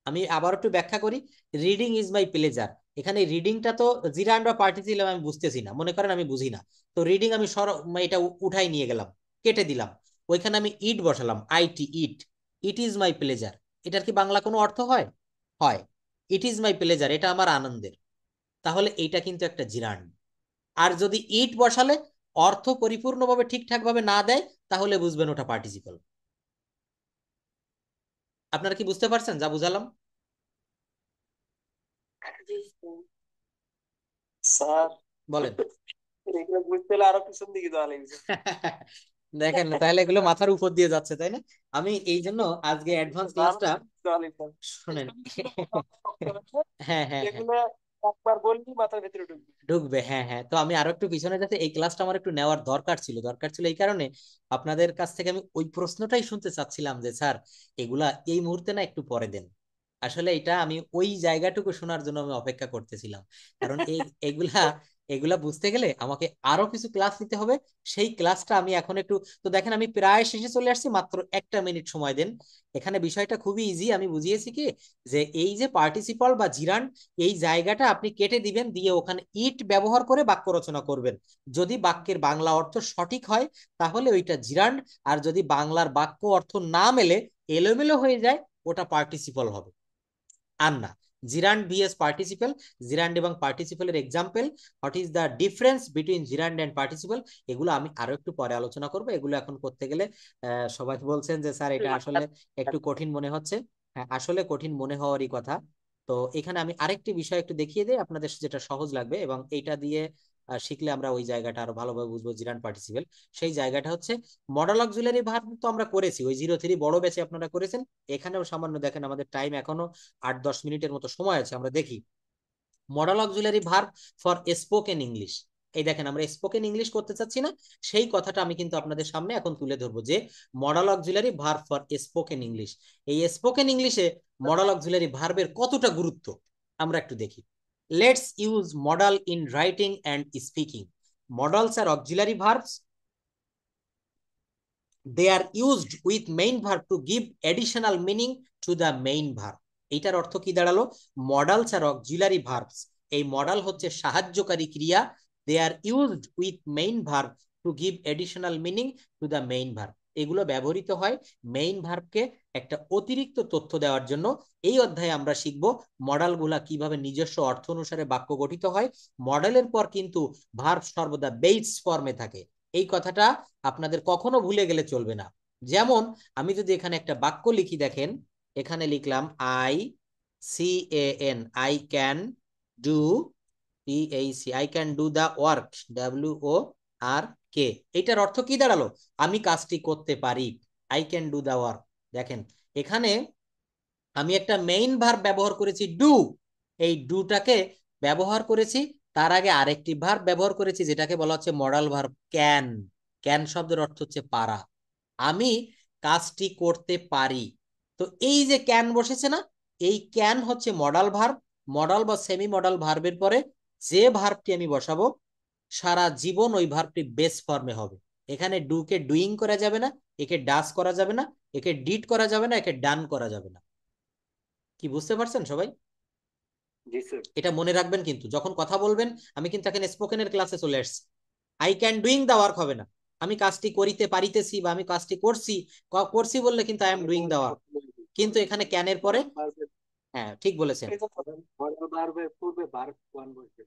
আমি আবার একটু ব্যাখ্যা করি, রিডিং ইজ মাই প্লেজার এখানে রিডিংটা তো জিরান্ড বা পার্টিসিপল আমি বুঝতেছি না, মনে করেন আমি বুঝি না, তো রিডিং আমি এটা উঠাই নিয়ে গেলাম, কেটে দিলাম, ওইখানে আমি ইট বসালাম, IT, it, it is my pleasure. এটার কি বাংলা কোনো অর্থ হয়? হয়। ইট ইজ মাই প্লেজার, এটা আমার আনন্দের। তাহলে এইটা কিন্তু একটা জিরান্ড। আর যদি ইট বসালে অর্থ পরিপূর্ণভাবে ঠিকঠাক ভাবে না দেয়, তাহলে বুঝবেন ওটা পার্টিসিপল। আপনারা কি বুঝতে পারছেন যা বুঝালাম? স্যার বলেন। এগুলো বুঝতে হলে আরো পিছন দিকে যাওয়া লাগছে। দেখেন তাহলে এগুলো মাথার উপর দিয়ে যাচ্ছে, তাই না? আমি এই জন্য আজকে অ্যাডভান্স ক্লাসটা শুনেন। হ্যাঁ, হ্যাঁ, হ্যাঁ, এগুলো একবার বললি মাথার ভেতরে ঢুকবে। ঢুকবে, হ্যাঁ, হ্যাঁ। তো আমি আরো একটু পিছনে যাতে, এই ক্লাসটা আমার একটু নেওয়ার দরকার ছিল এই কারণে আপনাদের কাছ থেকে আমি ওই প্রশ্নটাই শুনতে চাচ্ছিলাম যে স্যার এগুলা এই মুহূর্তে না, একটু পরে দেন। আসলে এটা আমি ওই জায়গাটুকু শোনার জন্য আমি অপেক্ষা করতেছিলাম, কারণ এগুলা এগুলা বুঝতে গেলে আমাকে আরো কিছু ক্লাস নিতে হবে। সেই ক্লাসটা আমি এখন একটু, তো দেখেন আমি প্রায় শেষে চলে আসছি, মাত্র 1 মিনিট সময় দেন। এখানে বিষয়টা খুবই ইজি, আমি বুঝিয়েছি কি যে এই যে পার্টিসিপল বা জিরান্ড, এই জায়গাটা আপনি কেটে দিবেন, দিয়ে ওখানে ইট ব্যবহার করে বাক্য রচনা করবেন। যদি বাক্যের বাংলা অর্থ সঠিক হয় তাহলে ওইটা জিরান্ড, আর যদি বাংলার বাক্য অর্থ না মেলে, এলোমেলো হয়ে যায়, ওটা পার্টিসিপল হবে। আর না, জিরান্ড ভিএস পার্টিসিপল, জিরান্ড এবং পার্টিসিপলের example, what is the difference between gerund and participle, এগুলো আমি আরো একটু পরে আলোচনা করবো। এগুলো এখন করতে গেলে সবাই বলছেন যে স্যার এটা আসলে একটু কঠিন মনে হচ্ছে। হ্যাঁ, আসলে কঠিন মনে হওয়ারই কথা। তো এখানে আমি আরেকটি বিষয় একটু দেখিয়ে দিই আপনাদের, যেটা সহজ লাগবে, এবং এইটা দিয়ে শিখলে আমরা ওই জায়গাটা আরো ভালোভাবে বুঝবো। জিরান্ড পার্টিসিপল, সেই জায়গাটা হচ্ছে মডেল অক্সিলারি ভার্ব, তো আমরা করেছি ওই 03 বড় ব্যাচে, আপনারা করেছেন। এখানেও সামান্য দেখেন, আমাদের টাইম এখনো 8-10 মিনিটের মতো সময় আছে, আমরা দেখি। Model auxiliary verb for spoken English, এই দেখেন আমরা স্পোকেন ইংলিশ করতে চাচ্ছি না, সেই কথাটা আমি কিন্তু আপনাদের সামনে এখন তুলে ধরবো, যে modal auxiliary verb for spoken English, এই স্পোকেন ইংলিশে মডেল অক্সিলারি ভার্বের কতটা গুরুত্ব আমরা একটু দেখি। Let's use modal in writing and speaking. Modals আর auxiliary verbs, they are used with main verb to give additional meaning to the main verb. এইটার অর্থ কি দাঁড়ালো? মডেলস আর অক্সিলারি ভার্বস, এই মডেল হচ্ছে সাহায্যকারী ক্রিয়া, they are used with main verb to give additional meaning to the main verb, এগুলো ব্যবহৃত হয় মেইন ভার্বকে একটা অতিরিক্ত তথ্য দেওয়ার জন্য। এই অধ্যায়ে আমরা শিখব মডেলগুলা কিভাবে নিজস্ব অর্থ অনুসারে বাক্য গঠিত হয়। মডেলের পর কিন্তু ভার্ব সর্বদা বেস ফর্মে থাকে, এই কথাটা আপনাদের কখনো ভুলে গেলে চলবে না। যেমন আমি যদি এখানে একটা বাক্য লিখি, দেখেন এখানে লিখলাম ICAN, I can do, PAC, I can do the work, WORK, এটার অর্থ কি দাঁড়ালো? আমি কাজটি করতে পারি, I can do the work. দেখেন এখানে আমি একটা মেইন ভার্ব ব্যবহার করেছি ডু, এই ডুটাকে ব্যবহার করেছি, তার আগে আরেকটি ভার্ব ব্যবহার করেছি যেটাকে বলা হচ্ছে মডাল ভার্ব ক্যান। ক্যান শব্দের অর্থ হচ্ছে পারা, আমি কাজটি করতে পারি। তো এই যে ক্যান বসেছে না, এই ক্যান হচ্ছে মডাল ভার্ব। মডাল বা সেমি মডাল ভার্বের পরে যে ভার্বটি আমি বসাবো, সারা জীবন ওই ভার্বটি বেস ফর্মে হবে। এখানে ডুকে ডুইং করা যাবে না, একে ডাস করা যাবে না, একে ডিড করা যাবে না, একে ডান করা যাবে না। কি বুঝতে পারছেন সবাই? এটা মনে রাখবেন, কিন্তু যখন কথা বলবেন, আমি কিন্তু এখানে স্পোকেনের ক্লাসে চলে আসছি, I can doing the work হবে না, আমি কাজটি করিতে পারিতেছি বা আমি কাজটি করছি, করছি বললে কিন্তু I am doing the work. কিন্তু এখানে ক্যানের পরে, হ্যাঁ ঠিক বলেছেন,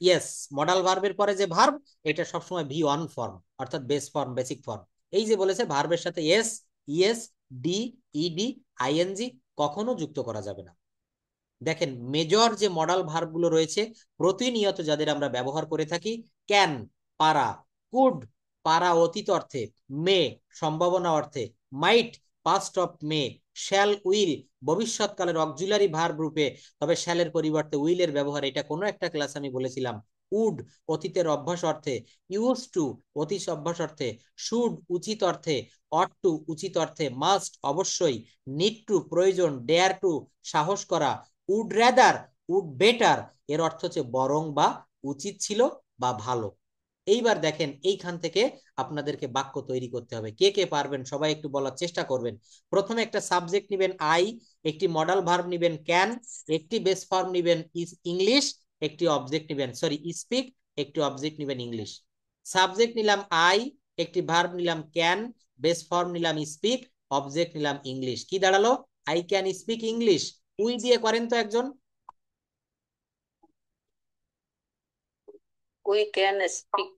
ইয়েস, মডাল ভার্বের পরে যে ভার্ব, এটা সবসময় V1 ফর্ম, অর্থাৎ বেস ফর্ম, বেসিক ফর্ম। এই যে বলেছে ভার্বের সাথে S, ES, D, ED, ING কখনো যুক্ত করা যাবে না। দেখেন মেজর যে মডাল ভার্ব গুলো রয়েছে প্রতিনিয়ত যাদের আমরা ব্যবহার করে থাকি, ক্যান পারা, কুড পারা অতীত অর্থে, মে সম্ভাবনা অর্থে, might past of may, shall will ভবিষ্যৎকালের অক্সিলারি ভার্ব রূপে, তবে শ্যালের পরিবর্তে উইলের ব্যবহার, এটা কোনো একটা ক্লাস আমি বলেছিলাম। উড অতীতের অভ্যাস অর্থে, ইউজ টু অতীত অভ্যাস অর্থে, শুড উচিত অর্থে, অট টু উচিত অর্থে, মাস্ট অবশ্যই, নিড টু প্রয়োজন, ডেয়ার টু সাহস করা, উড রেদার উড বেটার এর অর্থ হচ্ছে বরং বা উচিত ছিল বা ভালো। এইবার দেখেন এইখান থেকে আপনাদেরকে বাক্য তৈরি করতে হবে। কে কে পারবেন সবাই একটু বলার চেষ্টা করবেন। প্রথমে একটা সাবজেক্ট নেবেন আই, একটি মডাল ভার্ব নেবেন ক্যান, একটি বেস ফর্ম নেবেন ইংলিশ, একটি অবজেক্ট নেবেন, সরি স্পিক একটি অবজেক্ট নেবেন ইংলিশ। সাবজেক্ট নিলাম আই, একটি ভার্ব নিলাম ক্যান, বেস ফর্ম নিলাম স্পিক, অবজেক্ট নিলাম ইংলিশ। কি দাঁড়ালো? I can speak English. We দিয়ে করেন তো একজন। We can speak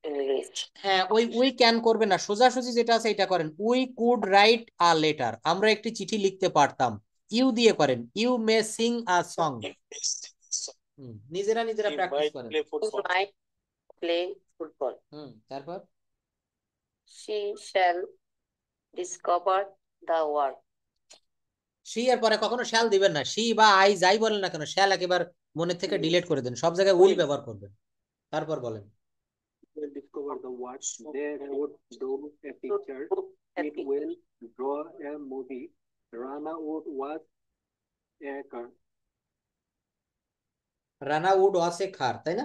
English. হ্যাঁ, উই ক্যান করবে না, সোজাসুজি যেটা আছে এটা করেন। We could write a letter, আমরা একটি চিঠি লিখতে পারতাম। ইউ দিয়ে করেন, you may sing a song. নিজেরা নিজেরা প্র্যাকটিস করেন। Might play football. তারপর she shall discover the world. She এর পরে কখনো শ্যাল দিবেন না, শি বা আই যাই বলেন না কেন, শ্যাল একেবারে মনে থেকে ডিলিট করে দেন, সব জায়গায় উইল ব্যবহার করবেন। তারপর বলেন will discover the world. They would do a picture. It will draw a movie. Rana would watch a car. Rana would was a car, তাই না?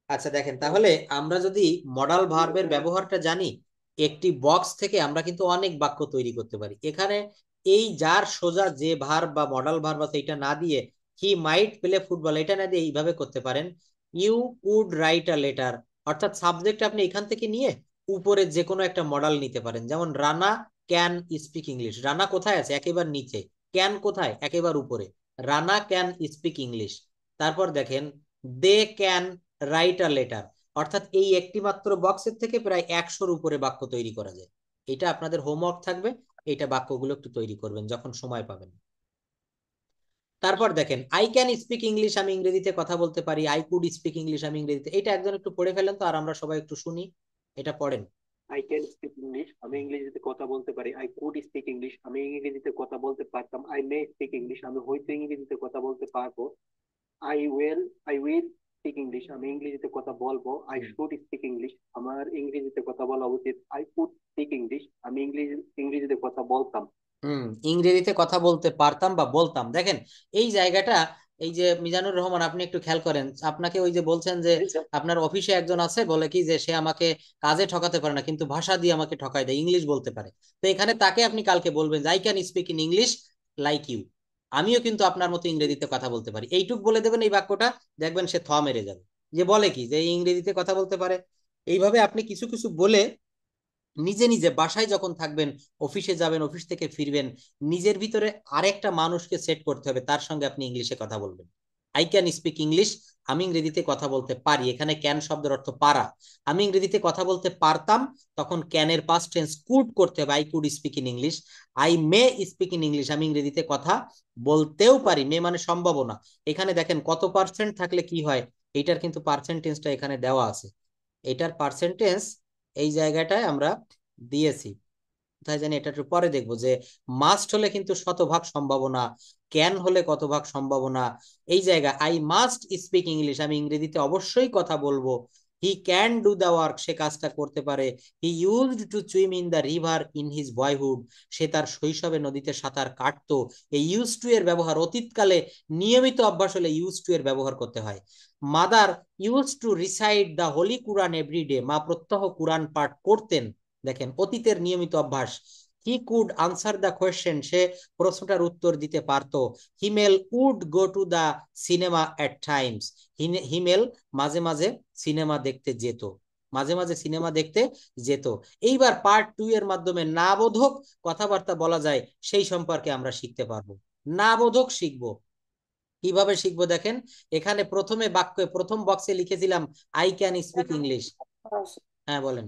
আচ্ছা দেখেন, তাহলে আমরা যদি মডাল ভার্বের ব্যবহারটা জানি, একটি বক্স থেকে আমরা কিন্তু অনেক বাক্য তৈরি করতে পারি। এখানে এই যার সোজা যে ভার্ব বা মডাল ভার্ব আছে এটা না দিয়ে, হি মাইট প্লে ফুটবল, এটা না দিয়ে এইভাবে করতে পারেন, you could write a letter. অর্থাৎ সাবজেক্ট আপনি এখান থেকে নিয়ে উপরে যে কোনো একটা মডেল নিতে পারেন। যেমন Rana can speak English, Rana কোথায় আছে? একেবারে নিচে। ক্যান কোথায়? একেবারে উপরে। Rana can speak English. তারপর দেখেন they can write a letter, অর্থাৎ এই একটি মাত্র বক্সের থেকে প্রায় 100-র উপরে বাক্য তৈরি করা যায়। এটা আপনাদের হোমওয়ার্ক থাকবে, এটা বাক্যগুলো একটু তৈরি করবেন যখন সময় পাবেন। তারপর দেখেন আই ক্যান স্পিক ইংলিশ, আমি ইংরেজিতে কথা বলতে পারি। আই কুড স্পিক ইংলিশ, আমি ইংরেজিতে। এটা একজন একটু পড়ে ফেলেন তো, আর আমরা সবাই একটু শুনি, এটা পড়েন। I can speak English. আমি ইংরেজিতে কথা বলতে পারি। I could speak English. আমি ইংরেজিতে কথা বলতে পারতাম। I may speak English. আমি হয়তো ইংরেজিতে কথা বলতে পারবো। I will speak English. আমি ইংরেজিতে কথা বলবো। I should speak English. আমার ইংরেজিতে কথা বলা উচিত। I could speak English. আমি ইংরেজিতে কথা বলতাম। ইংরেজিতে কথা বলতে পারতাম বা বলতাম। দেখেন এই জায়গাটা, এই যে মিজানুর রহমান, আপনি একটু খেয়াল করেন, আপনাকে ওই যে বলছেন যে আপনার অফিসে একজন আছে, বলে কি যে সে আমাকে কাজে ঠকাতে পারে না, কিন্তু ভাষা দিয়ে আমাকে ঠকায় দেয়, ইংলিশ বলতে পারে। তো এখানে তাকে আপনি কালকে বলবেন যে I can speak in English like you, আমিও কিন্তু আপনার মতো ইংরেজিতে কথা বলতে পারি। এইটুক বলে দেবেন এই বাক্যটা, দেখবেন সে মেরে যাবে। যে বলে কি যে ইংরেজিতে কথা বলতে পারে। এইভাবে আপনি কিছু কিছু বলে নিজে নিজে বাসায় যখন থাকবেন, অফিসে যাবেন, অফিস থেকে ফিরবেন, নিজের ভিতরে আরেকটা মানুষকে সেট করতে হবে, তার সঙ্গে আপনি ইংলিশে কথা বলবেন। আই ক্যান স্পিক ইংলিশ, আমি ইংরেজিতে কথা বলতে পারি। এখানে ক্যান শব্দের অর্থ পারা। আমি ইংরেজিতে কথা বলতে পারতাম, তখন ক্যানের পাস্ট টেন্স কুড করতে হবে, I could speak in English. I may speak in English, আমি ইংরেজিতে কথা বলতেও পারি। মে মানে সম্ভাবনা। এখানে দেখেন কত পার্সেন্ট থাকলে কি হয়, এইটার কিন্তু পার্সেন্টেজটা এখানে দেওয়া আছে। এটার পার্সেন্টেজ এই জায়গাটায় আমরা দিয়েছি, কোথায় জানি, এটা একটু পরে দেখবো। যে মাস্ট হলে কিন্তু শতভাগ সম্ভাবনা, ক্যান হলে কত ভাগ সম্ভাবনা। এই জায়গা আই মাস্ট স্পিক ইংলিশ, আমি ইংরেজিতে অবশ্যই কথা বলবো। He can do the work, সে কাজটা করতে পারে। He used to swim in the river in his boyhood, সে তার শৈশবে নদীতে সাঁতার কাটতো। এই ইউজ টু এর ব্যবহার অতীতকালে, নিয়মিত অভ্যাস হলে ইউজ টু এর ব্যবহার করতে হয়। Mother use to recite the holy Quran everyday, মা প্রত্যহ কুরআন পাঠ করতেন। দেখেন অতীতের নিয়মিত অভ্যাস। He could answer the question, সে প্রশ্নটার উত্তর দিতে পারতো। Himel would go to the cinema at times, Himel মাঝে মাঝে সিনেমা দেখতে যেত, মাঝে মাঝে সিনেমা দেখতে যেত। এইবার পার্ট 2 এর মাধ্যমে না বোধক কথাবার্তা বলা যায় সেই সম্পর্কে আমরা শিখতে পারবো। না বোধক শিখবো। কিভাবে শিখবো দেখেন, এখানে প্রথমে বাক্যে প্রথম বক্সে লিখেছিলাম আই ক্যান স্পিক ইংলিশ। হ্যাঁ বলেন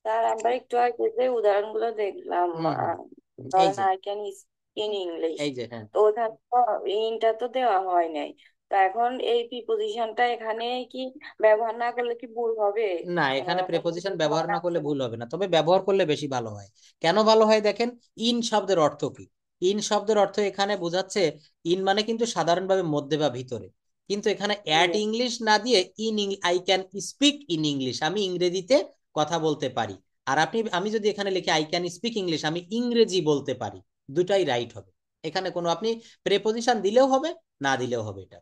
স্যার, আমরা একটু আগে যে উদাহরণগুলো দেখলাম, এই যে আই ক্যান ইন ইংলিশ, এই যে হ্যাঁ তো ওখানে তো ইনটা তো দেওয়া হয় নাই। তো এখন এই প্রিপোজিশনটা এখানে কি ব্যবহার না করলে কি ভুল হবে? না, এখানে প্রেপোজিশন ব্যবহার না করলে ভুল হবে না, তবে ব্যবহার করলে বেশি ভালো হয়। কেন ভালো হয় দেখেন, ইন শব্দের অর্থ কি? ইন শব্দের অর্থ এখানে বোঝাচ্ছে, ইন মানে কিন্তু সাধারণভাবে মধ্যে বা ভিতরে, কিন্তু এখানে অ্যাট ইংলিশ না দিয়ে in, I can speak in English, আমি ইংরেজিতে কথা বলতে পারি। আর আমি যদি এখানে লিখি আই ক্যান স্পিক ইংলিশ, আমি ইংরেজি বলতে পারি, দুটাই রাইট হবে। এখানে কোনো আপনি প্রেপোজিশন দিলেও হবে, না দিলেও হবে। এটা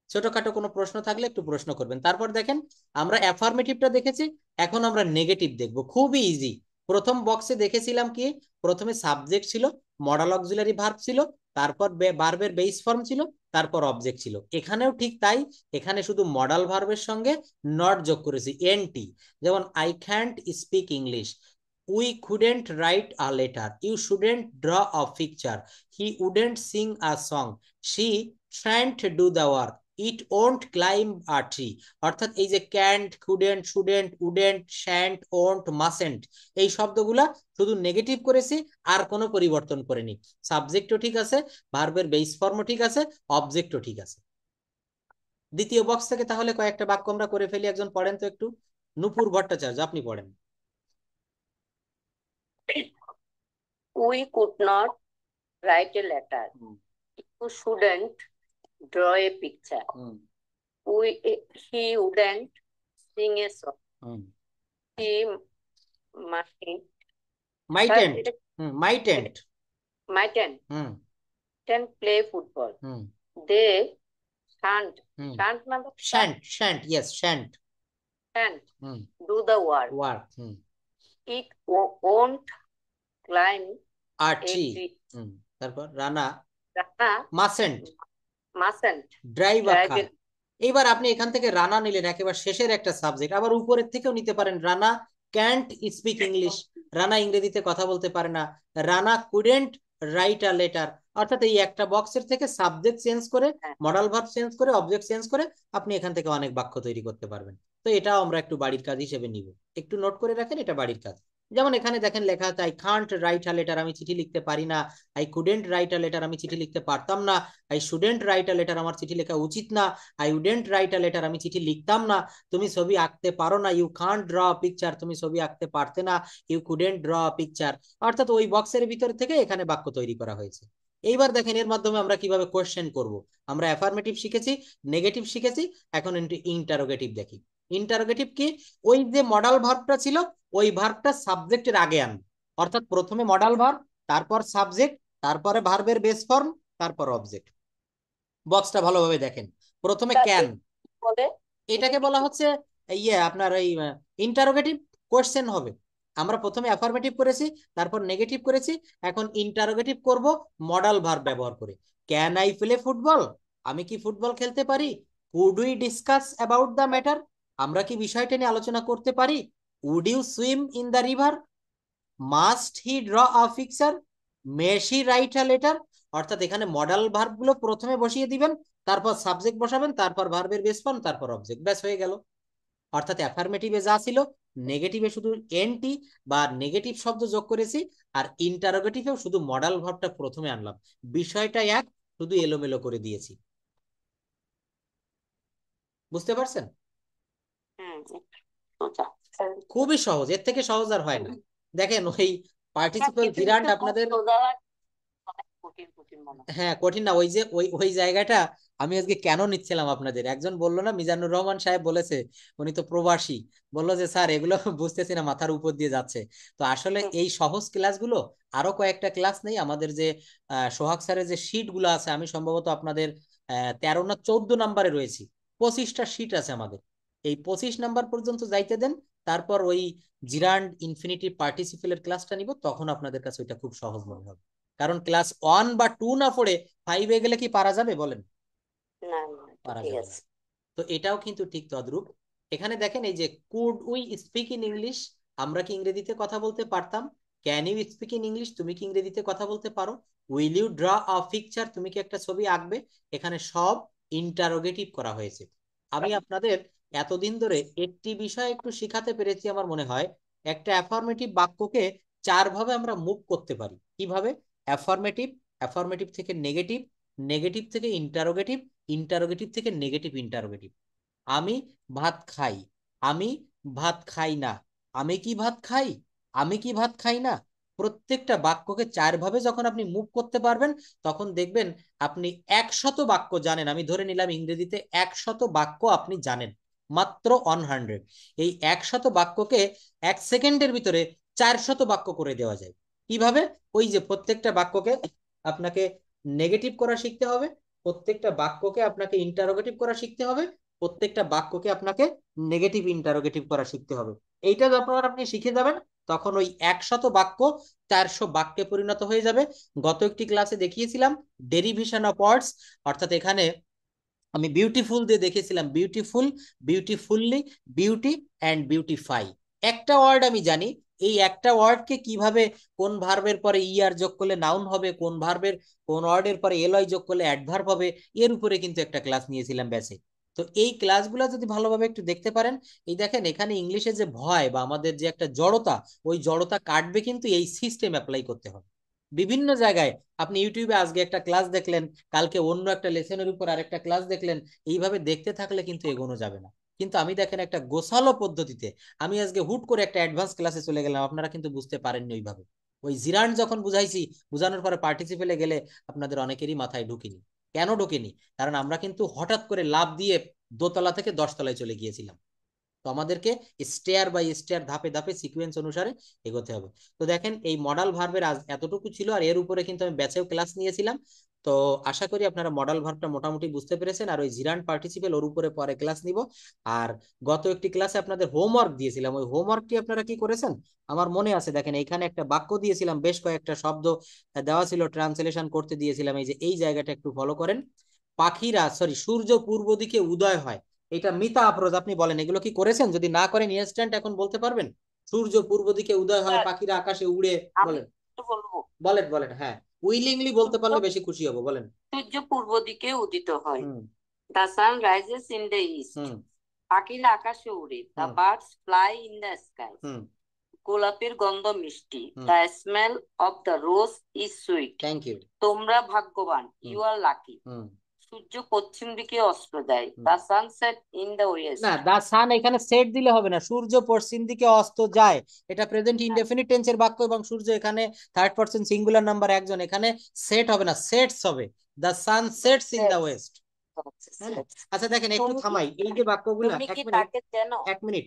ছোটখাটো কোনো প্রশ্ন থাকলে একটু প্রশ্ন করবেন। তারপর দেখেন আমরা অ্যাফার্মেটিভটা দেখেছি, এখন আমরা নেগেটিভ দেখব, খুবই ইজি। প্রথম বক্সে দেখেছিলাম কি, প্রথমে সাবজেক্ট ছিল, মডাল অক্সিলারি ভার্ব ছিল, তারপর ভার্বের বেস ফর্ম ছিল, তারপর অবজেক্ট ছিল। এখানেও ঠিক তাই, এখানে শুধু মডাল ভার্বের সঙ্গে নট যোগ করেছি, এনটি। যেমন I can't speak English, we couldn't write a letter, you shouldn't draw a picture, he wouldn't sing a song, she shan't do the work, it won't climb a tree. অর্থাৎ এই যে can't, couldn't, shouldn't, wouldn't, shan't, won't, mustn't, এই শব্দগুলা শুধু নেগেটিভ করেছি, আর কোনো পরিবর্তন করিনি। সাবজেক্টও ঠিক আছে, ভার্বের বেস ফর্মও ঠিক আছে, অবজেক্টও ঠিক আছে। দ্বিতীয় বক্স থেকে তাহলে কয়েকটা বাক্য আমরা করে ফেলি। একজন পড়েন তো একটু, নূপুর ভট্টাচার্য আপনি পড়েন। We could not write a letter. You shouldn't draw a picture. He wouldn't sing a song. He mightn't play football. They shan't do the work. It won't climb a a tree. tree. তারপর Rana Rana mustn't drive a a car. এবার আপনি এখান থেকে রানা নিলেন, একেবারে শেষের একটা সাবজেক্ট। আবার উপরের থেকেও নিতে পারেন, Rana can't speak English, Rana ইংরেজিতে কথা বলতে পারে না। Rana couldn't write a letter. অর্থাৎ এই একটা বক্সের থেকে সাবজেক্ট চেঞ্জ করে, মডাল ভার্ব চেঞ্জ করে, অবজেক্ট চেঞ্জ করে আপনি এখান থেকে অনেক বাক্য তৈরি করতে পারবেন। তো এটাও আমরা একটু বাড়ির কাজ হিসেবে নিব, একটু নোট করে রাখেন, এটা বাড়ির কাজ। যেমন এখানে দেখেন লেখা আছে I can't write a letter, আমি চিঠি লিখতে পারি না। I couldn't write a letter, আমি চিঠি লিখতে পারতাম না। I shouldn't write a letter, আমার চিঠি লেখা উচিত না। I wouldn't write a letter, আমি চিঠি লিখতাম না। তুমি ছবি আঁকতে পারো না। You can't draw a picture, তুমি ছবি আঁকতে পারতে না। You couldn't draw a picture. অর্থাৎ ওই বক্সের ভিতর থেকে এখানে বাক্য তৈরি করা হয়েছে। এইবার দেখেন এর মাধ্যমে আমরা কিভাবে কোশ্চেন করব। আমরা অ্যাফার্মেটিভ শিখেছি, নেগেটিভ শিখেছি, এখন ইন্টারোগেটিভ দেখি। ইন্টারোগেটিভ কি? ওই যে মডাল ভার্বটা ছিল, ওই ভার্বটা সাবজেক্টের আগে আনবে। অর্থাৎ প্রথমে মডাল ভার্ব, তারপর সাবজেক্ট, তারপরে ভার্বের বেস ফর্ম, তারপর অবজেক্ট। বক্সটা ভালোভাবে দেখেন। প্রথমে ক্যান, এটাকে বলা হচ্ছে আপনার এই ইন্টারোগেটিভ কোশ্চেন হবে। আমরা প্রথমে অ্যাফার্মেটিভ করেছি, তারপর নেগেটিভ করেছি, এখন ইন্টারোগেটিভ করব মডাল ভার্ব ব্যবহার করে। ক্যান আই প্লে ফুটবল, আমি কি ফুটবল খেলতে পারি? Could we discuss about the matter, আমরা কি বিষয়টা নিয়ে আলোচনা করতে পারি? Would you swim in the river, must he draw a picture, may she write a letter. অর্থাৎ এখানে মডাল ভার্ব গুলো প্রথমে বসিয়ে দিবেন, তারপর সাবজেক্ট বসাবেন, তারপর ভার্বের বেস ফর্ম, তারপর অবজেক্ট, ব্যাস হয়ে গেল। অর্থাৎ অ্যাফার্মেটিভে যা ছিল, নেগেটিভে শুধু এনটি বা নেগেটিভ শব্দ যোগ করেছি, আর ইন্টারোগেটিভেও শুধু মডাল ভার্বটা প্রথমে আনলাম। বিষয়টা এক, শুধু এলোমেলো করে দিয়েছি। বুঝতে পারছেন? খুবই সহজ, এর থেকে সহজ আর হয় না। দেখেন ওই পার্টিসিপল ভিরান্ট আপনাদের, হ্যাঁ কঠিন না, ওই যে ওই জায়গাটা আমি আজকে কেন নিচ্ছিলাম আপনাদের, একজন বললো না, মিজানুর রহমান সাহেব বলেছে, উনি তো প্রবাসী, বললো যে স্যার এগুলো বুঝতেছি না, মাথার উপর দিয়ে যাচ্ছে। তো আসলে এই সহজ ক্লাসগুলো, আরো কয়েকটা ক্লাস নেই আমাদের, যে সোহাগ স্যারের যে শিট গুলো আছে, আমি সম্ভবত আপনাদের 13 না 14 নাম্বারে রয়েছি, 25টা শিট আছে আমাদের। এই 25 নাম্বার পর্যন্ত যাইতে দেন, তারপর ওই জিরান্ড ইনফিনিটিভ পার্টিসিপেলের ক্লাসটা নিব, তখন আপনাদের কাছে ওইটা খুব সহজ মনে হবে। কারণ ক্লাস 1 বা 2 না পড়ে 5-এ গেলে কি পারা যাবে বলেন? পারা যাবে না। তো এটাও কিন্তু ঠিক তদ্রূপ। এখানে দেখেন এই যে could we speak in English, আমরা কি ইংরেজিতে কথা বলতে পারতাম? Can you speak in English, তুমি কি ইংরেজিতে কথা বলতে পারো? Will you draw a picture, তুমি কি একটা ছবি আঁকবে? এখানে সব ইন্টারোগেটিভ করা হয়েছে। আমি আপনাদের এতদিন ধরে একটি বিষয় একটু শিখাতে পেরেছি আমার মনে হয়। একটা অ্যাফার্মেটিভ বাক্যকে 4 ভাবে আমরা মুভ করতে পারি। কিভাবে? অ্যাফার্মেটিভ, অ্যাফার্মেটিভ থেকে নেগেটিভ, নেগেটিভ থেকে ইন্টারোগেটিভ, ইন্টারোগেটিভ থেকে নেগেটিভ ইন্টারোগেটিভ। আমি ভাত খাই, আমি ভাত খাই না, আমি কি ভাত খাই, আমি কি ভাত খাই না। প্রত্যেকটা বাক্যকে 4 ভাবে যখন আপনি মুভ করতে পারবেন, তখন দেখবেন আপনি 100 বাক্য জানেন। আমি ধরে নিলাম ইংরেজিতে 100 বাক্য আপনি জানেন, মাত্র 100। এই 100 বাক্যকে 1 সেকেন্ডের ভিতরে 400 বাক্য করে দেওয়া যায়। কিভাবে? ওই যে প্রত্যেকটা বাক্যকে আপনাকে নেগেটিভ করা শিখতে হবে, প্রত্যেকটা বাক্যকে আপনাকে ইন্টারোগেটিভ করা শিখতে হবে, প্রত্যেকটা বাক্যকে আপনাকে নেগেটিভ ইন্টারোগেটিভ করা শিখতে হবে। এইটা যখন আপনি শিখে যাবেন তখন ওই 100 বাক্য 400 বাক্যে পরিণত হয়ে যাবে। গত একটি ক্লাসে দেখিয়েছিলাম ডেরিভেশন অফ ওয়ার্ডস, অর্থাৎ এখানে আমি বিউটিফুল দিয়ে দেখেছিলাম বিউটিফুল, বিউটিফুললি, বিউটি অ্যান্ড বিউটিফাই। একটা ওয়ার্ড আমি জানি, এই একটা ওয়ার্ডকে কিভাবে কোন ভার্বের পরে ইআর যোগ করলে নাউন হবে, কোন ভার্বের কোন ওয়ার্ডের পরে এলয় যোগ করলে অ্যাডভার্ব হবে, এর উপরে কিন্তু একটা ক্লাস নিয়েছিলাম ব্যাসে। তো এই ক্লাসগুলো যদি ভালোভাবে একটু দেখতে পারেন, এই দেখেন এখানে ইংলিশে যে ভয় বা আমাদের যে একটা জড়তা, ওই জড়তা কাটবে কিন্তু এই সিস্টেম অ্যাপ্লাই করতে হবে বিভিন্ন জায়গায়। আপনি ইউটিউবে আজকে একটা ক্লাস দেখলেন, কালকে অন্য একটা লেসনের উপর আরেকটা ক্লাস দেখলেন, এইভাবে দেখতে থাকলে কিন্তু এগোনো যাবে না। কিন্তু আমি দেখেন একটা গোছালো পদ্ধতিতে আমি আজকে হুট করে একটা অ্যাডভান্স ক্লাসে চলে গেলাম, আপনারা কিন্তু বুঝতে পারেননি ওইভাবে। ওই জিরান্ড যখন বুঝাইছি, বুঝানোর পরে পার্টিসিপেলে গেলে আপনাদের অনেকেরই মাথায় ঢুকিনি। কেন ঢুকিনি? কারণ আমরা কিন্তু হঠাৎ করে লাফ দিয়ে দোতলা থেকে 10 তলায় চলে গিয়েছিলাম। তো আমাদেরকে স্টেয়ার বাই স্টেয়ার ধাপে ধাপে সিকোয়েন্স অনুসারে এগোতে হবে। তো দেখেন এই মডাল ভার্বের আজ এতটুকু ছিল, আর এর উপরে কিন্তু আমি ব্যাচেও ক্লাস নিয়েছিলাম। তো আশা করি আপনারা মডাল ভার্বটা মোটামুটি বুঝতে পেরেছেন, আর ওই জিরান্ড পার্টিসিপেল ওর উপরে পরে ক্লাস নিব। আর গত একটি ক্লাসে আপনাদের হোমওয়ার্ক দিয়েছিলাম, ওই হোমওয়ার্কটি আপনারা কি করেছেন আমার মনে আছে। দেখেন এইখানে একটা বাক্য দিয়েছিলাম, বেশ কয়েকটা শব্দ দেওয়া ছিল, ট্রান্সলেশন করতে দিয়েছিলাম। এই যে এই জায়গাটা একটু ফলো করেন। সূর্য পূর্ব দিকে উদয় হয়, এটা মিতা আফরোজ আপনি বলেন এগুলো কি করেছেন? যদি না করেন ইনস্ট্যান্ট এখন বলতে পারবেন। সূর্য পূর্ব দিকে উদয় হয়, পাখিরা আকাশে উড়ে, বলেন বলবো। বলেন বলেন। হ্যাঁ, উইলিংলি বলতে পারলে বেশি খুশি হব, বলেন। সূর্য পূর্ব দিকে উদিত হয়। The sun rises in the east. পাখিরা আকাশে উড়ে। The birds fly in the sky. গোলাপের গন্ধ মিষ্টি। The smell of the rose is sweet. Thank you. তোমরা ভাগ্যবান, ইউ আর লাকি। সূর্য পশ্চিম দিকে অস্ত যায়। The sun set in the West. না, দা সান এখানে সেট দিলে হবে না, সূর্য পশ্চিম দিকে অস্ত যায়, এটা প্রেজেন্ট ইনডেফিনিট টেন্সের বাক্য এবং সূর্য এখানে থার্ড পারসন সিঙ্গুলার নাম্বার একজন, এখানে সেট হবে না, সেটস হবে। The sun sets in the west. আচ্ছা দেখেন একটু থামাই, এই যে বাক্যগুলো, এক মিনিট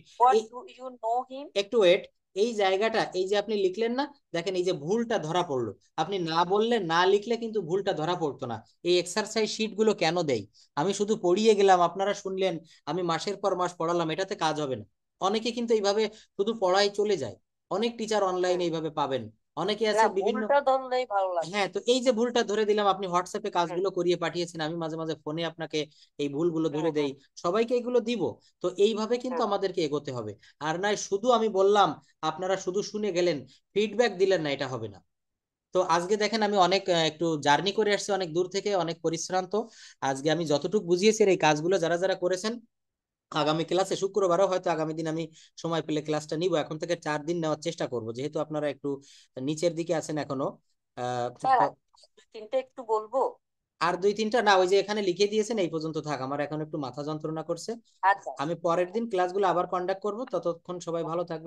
একটু ওয়েট। এই জায়গাটা, এই যে আপনি লিখলেন না, দেখেন এই যে ভুলটা ধরা পড়লো। আপনি না বললে, না লিখলে কিন্তু ভুলটা ধরা পড়তো না। এই এক্সারসাইজ শিট গুলো কেন দেই? আমি শুধু পড়িয়ে গেলাম, আপনারা শুনলেন, আমি মাসের পর মাস পড়ালাম, এটাতে কাজ হবে না। অনেকে কিন্তু এইভাবে শুধু পড়াই চলে যায়। অনেক টিচার অনলাইনে এইভাবে পাবেন, অনেকে আছে বিভিন্ন। হ্যাঁ, তো এই যে ভুলটা ধরে দিলাম, আপনি হোয়াটসঅ্যাপে কাজগুলো করিয়ে পাঠিয়েছেন, আমি মাঝে মাঝে ফোনে আপনাকে এই ভুলগুলো ধরে দেই, সবাইকে এগুলো দিব। তো এইভাবে কিন্তু আমাদেরকে এগোতে হবে। আর নয় শুধু আমি বললাম, আপনারা শুধু শুনে গেলেন, ফিডব্যাক দিলেন না, এটা হবে না। তো আজকে দেখেন আমি অনেক একটু জার্নি করে আসছি, অনেক দূর থেকে, অনেক পরিশ্রান্ত। আজকে আমি যতটুকু বুঝিয়েছি এই কাজগুলো যারা যারা করেছেন, আগামী ক্লাসে শুক্রবারও হয়তো আগামী দিন আমি সময় পেলে ক্লাসটা নিব। এখন থেকে 4 দিন নেওয়ার চেষ্টা করব, যেহেতু আপনারা একটু নিচের দিকে আছেন এখনো। তিনটা একটু বলবো। আর 2-3টা না, ওই যে এখানে লিখে দিয়েছেন এই পর্যন্ত থাক, আমার এখন একটু মাথা যন্ত্রণা করছে। আমি পরের দিন ক্লাসগুলো আবার কন্ডাক্ট করব, ততক্ষণ সবাই ভালো থাকবেন।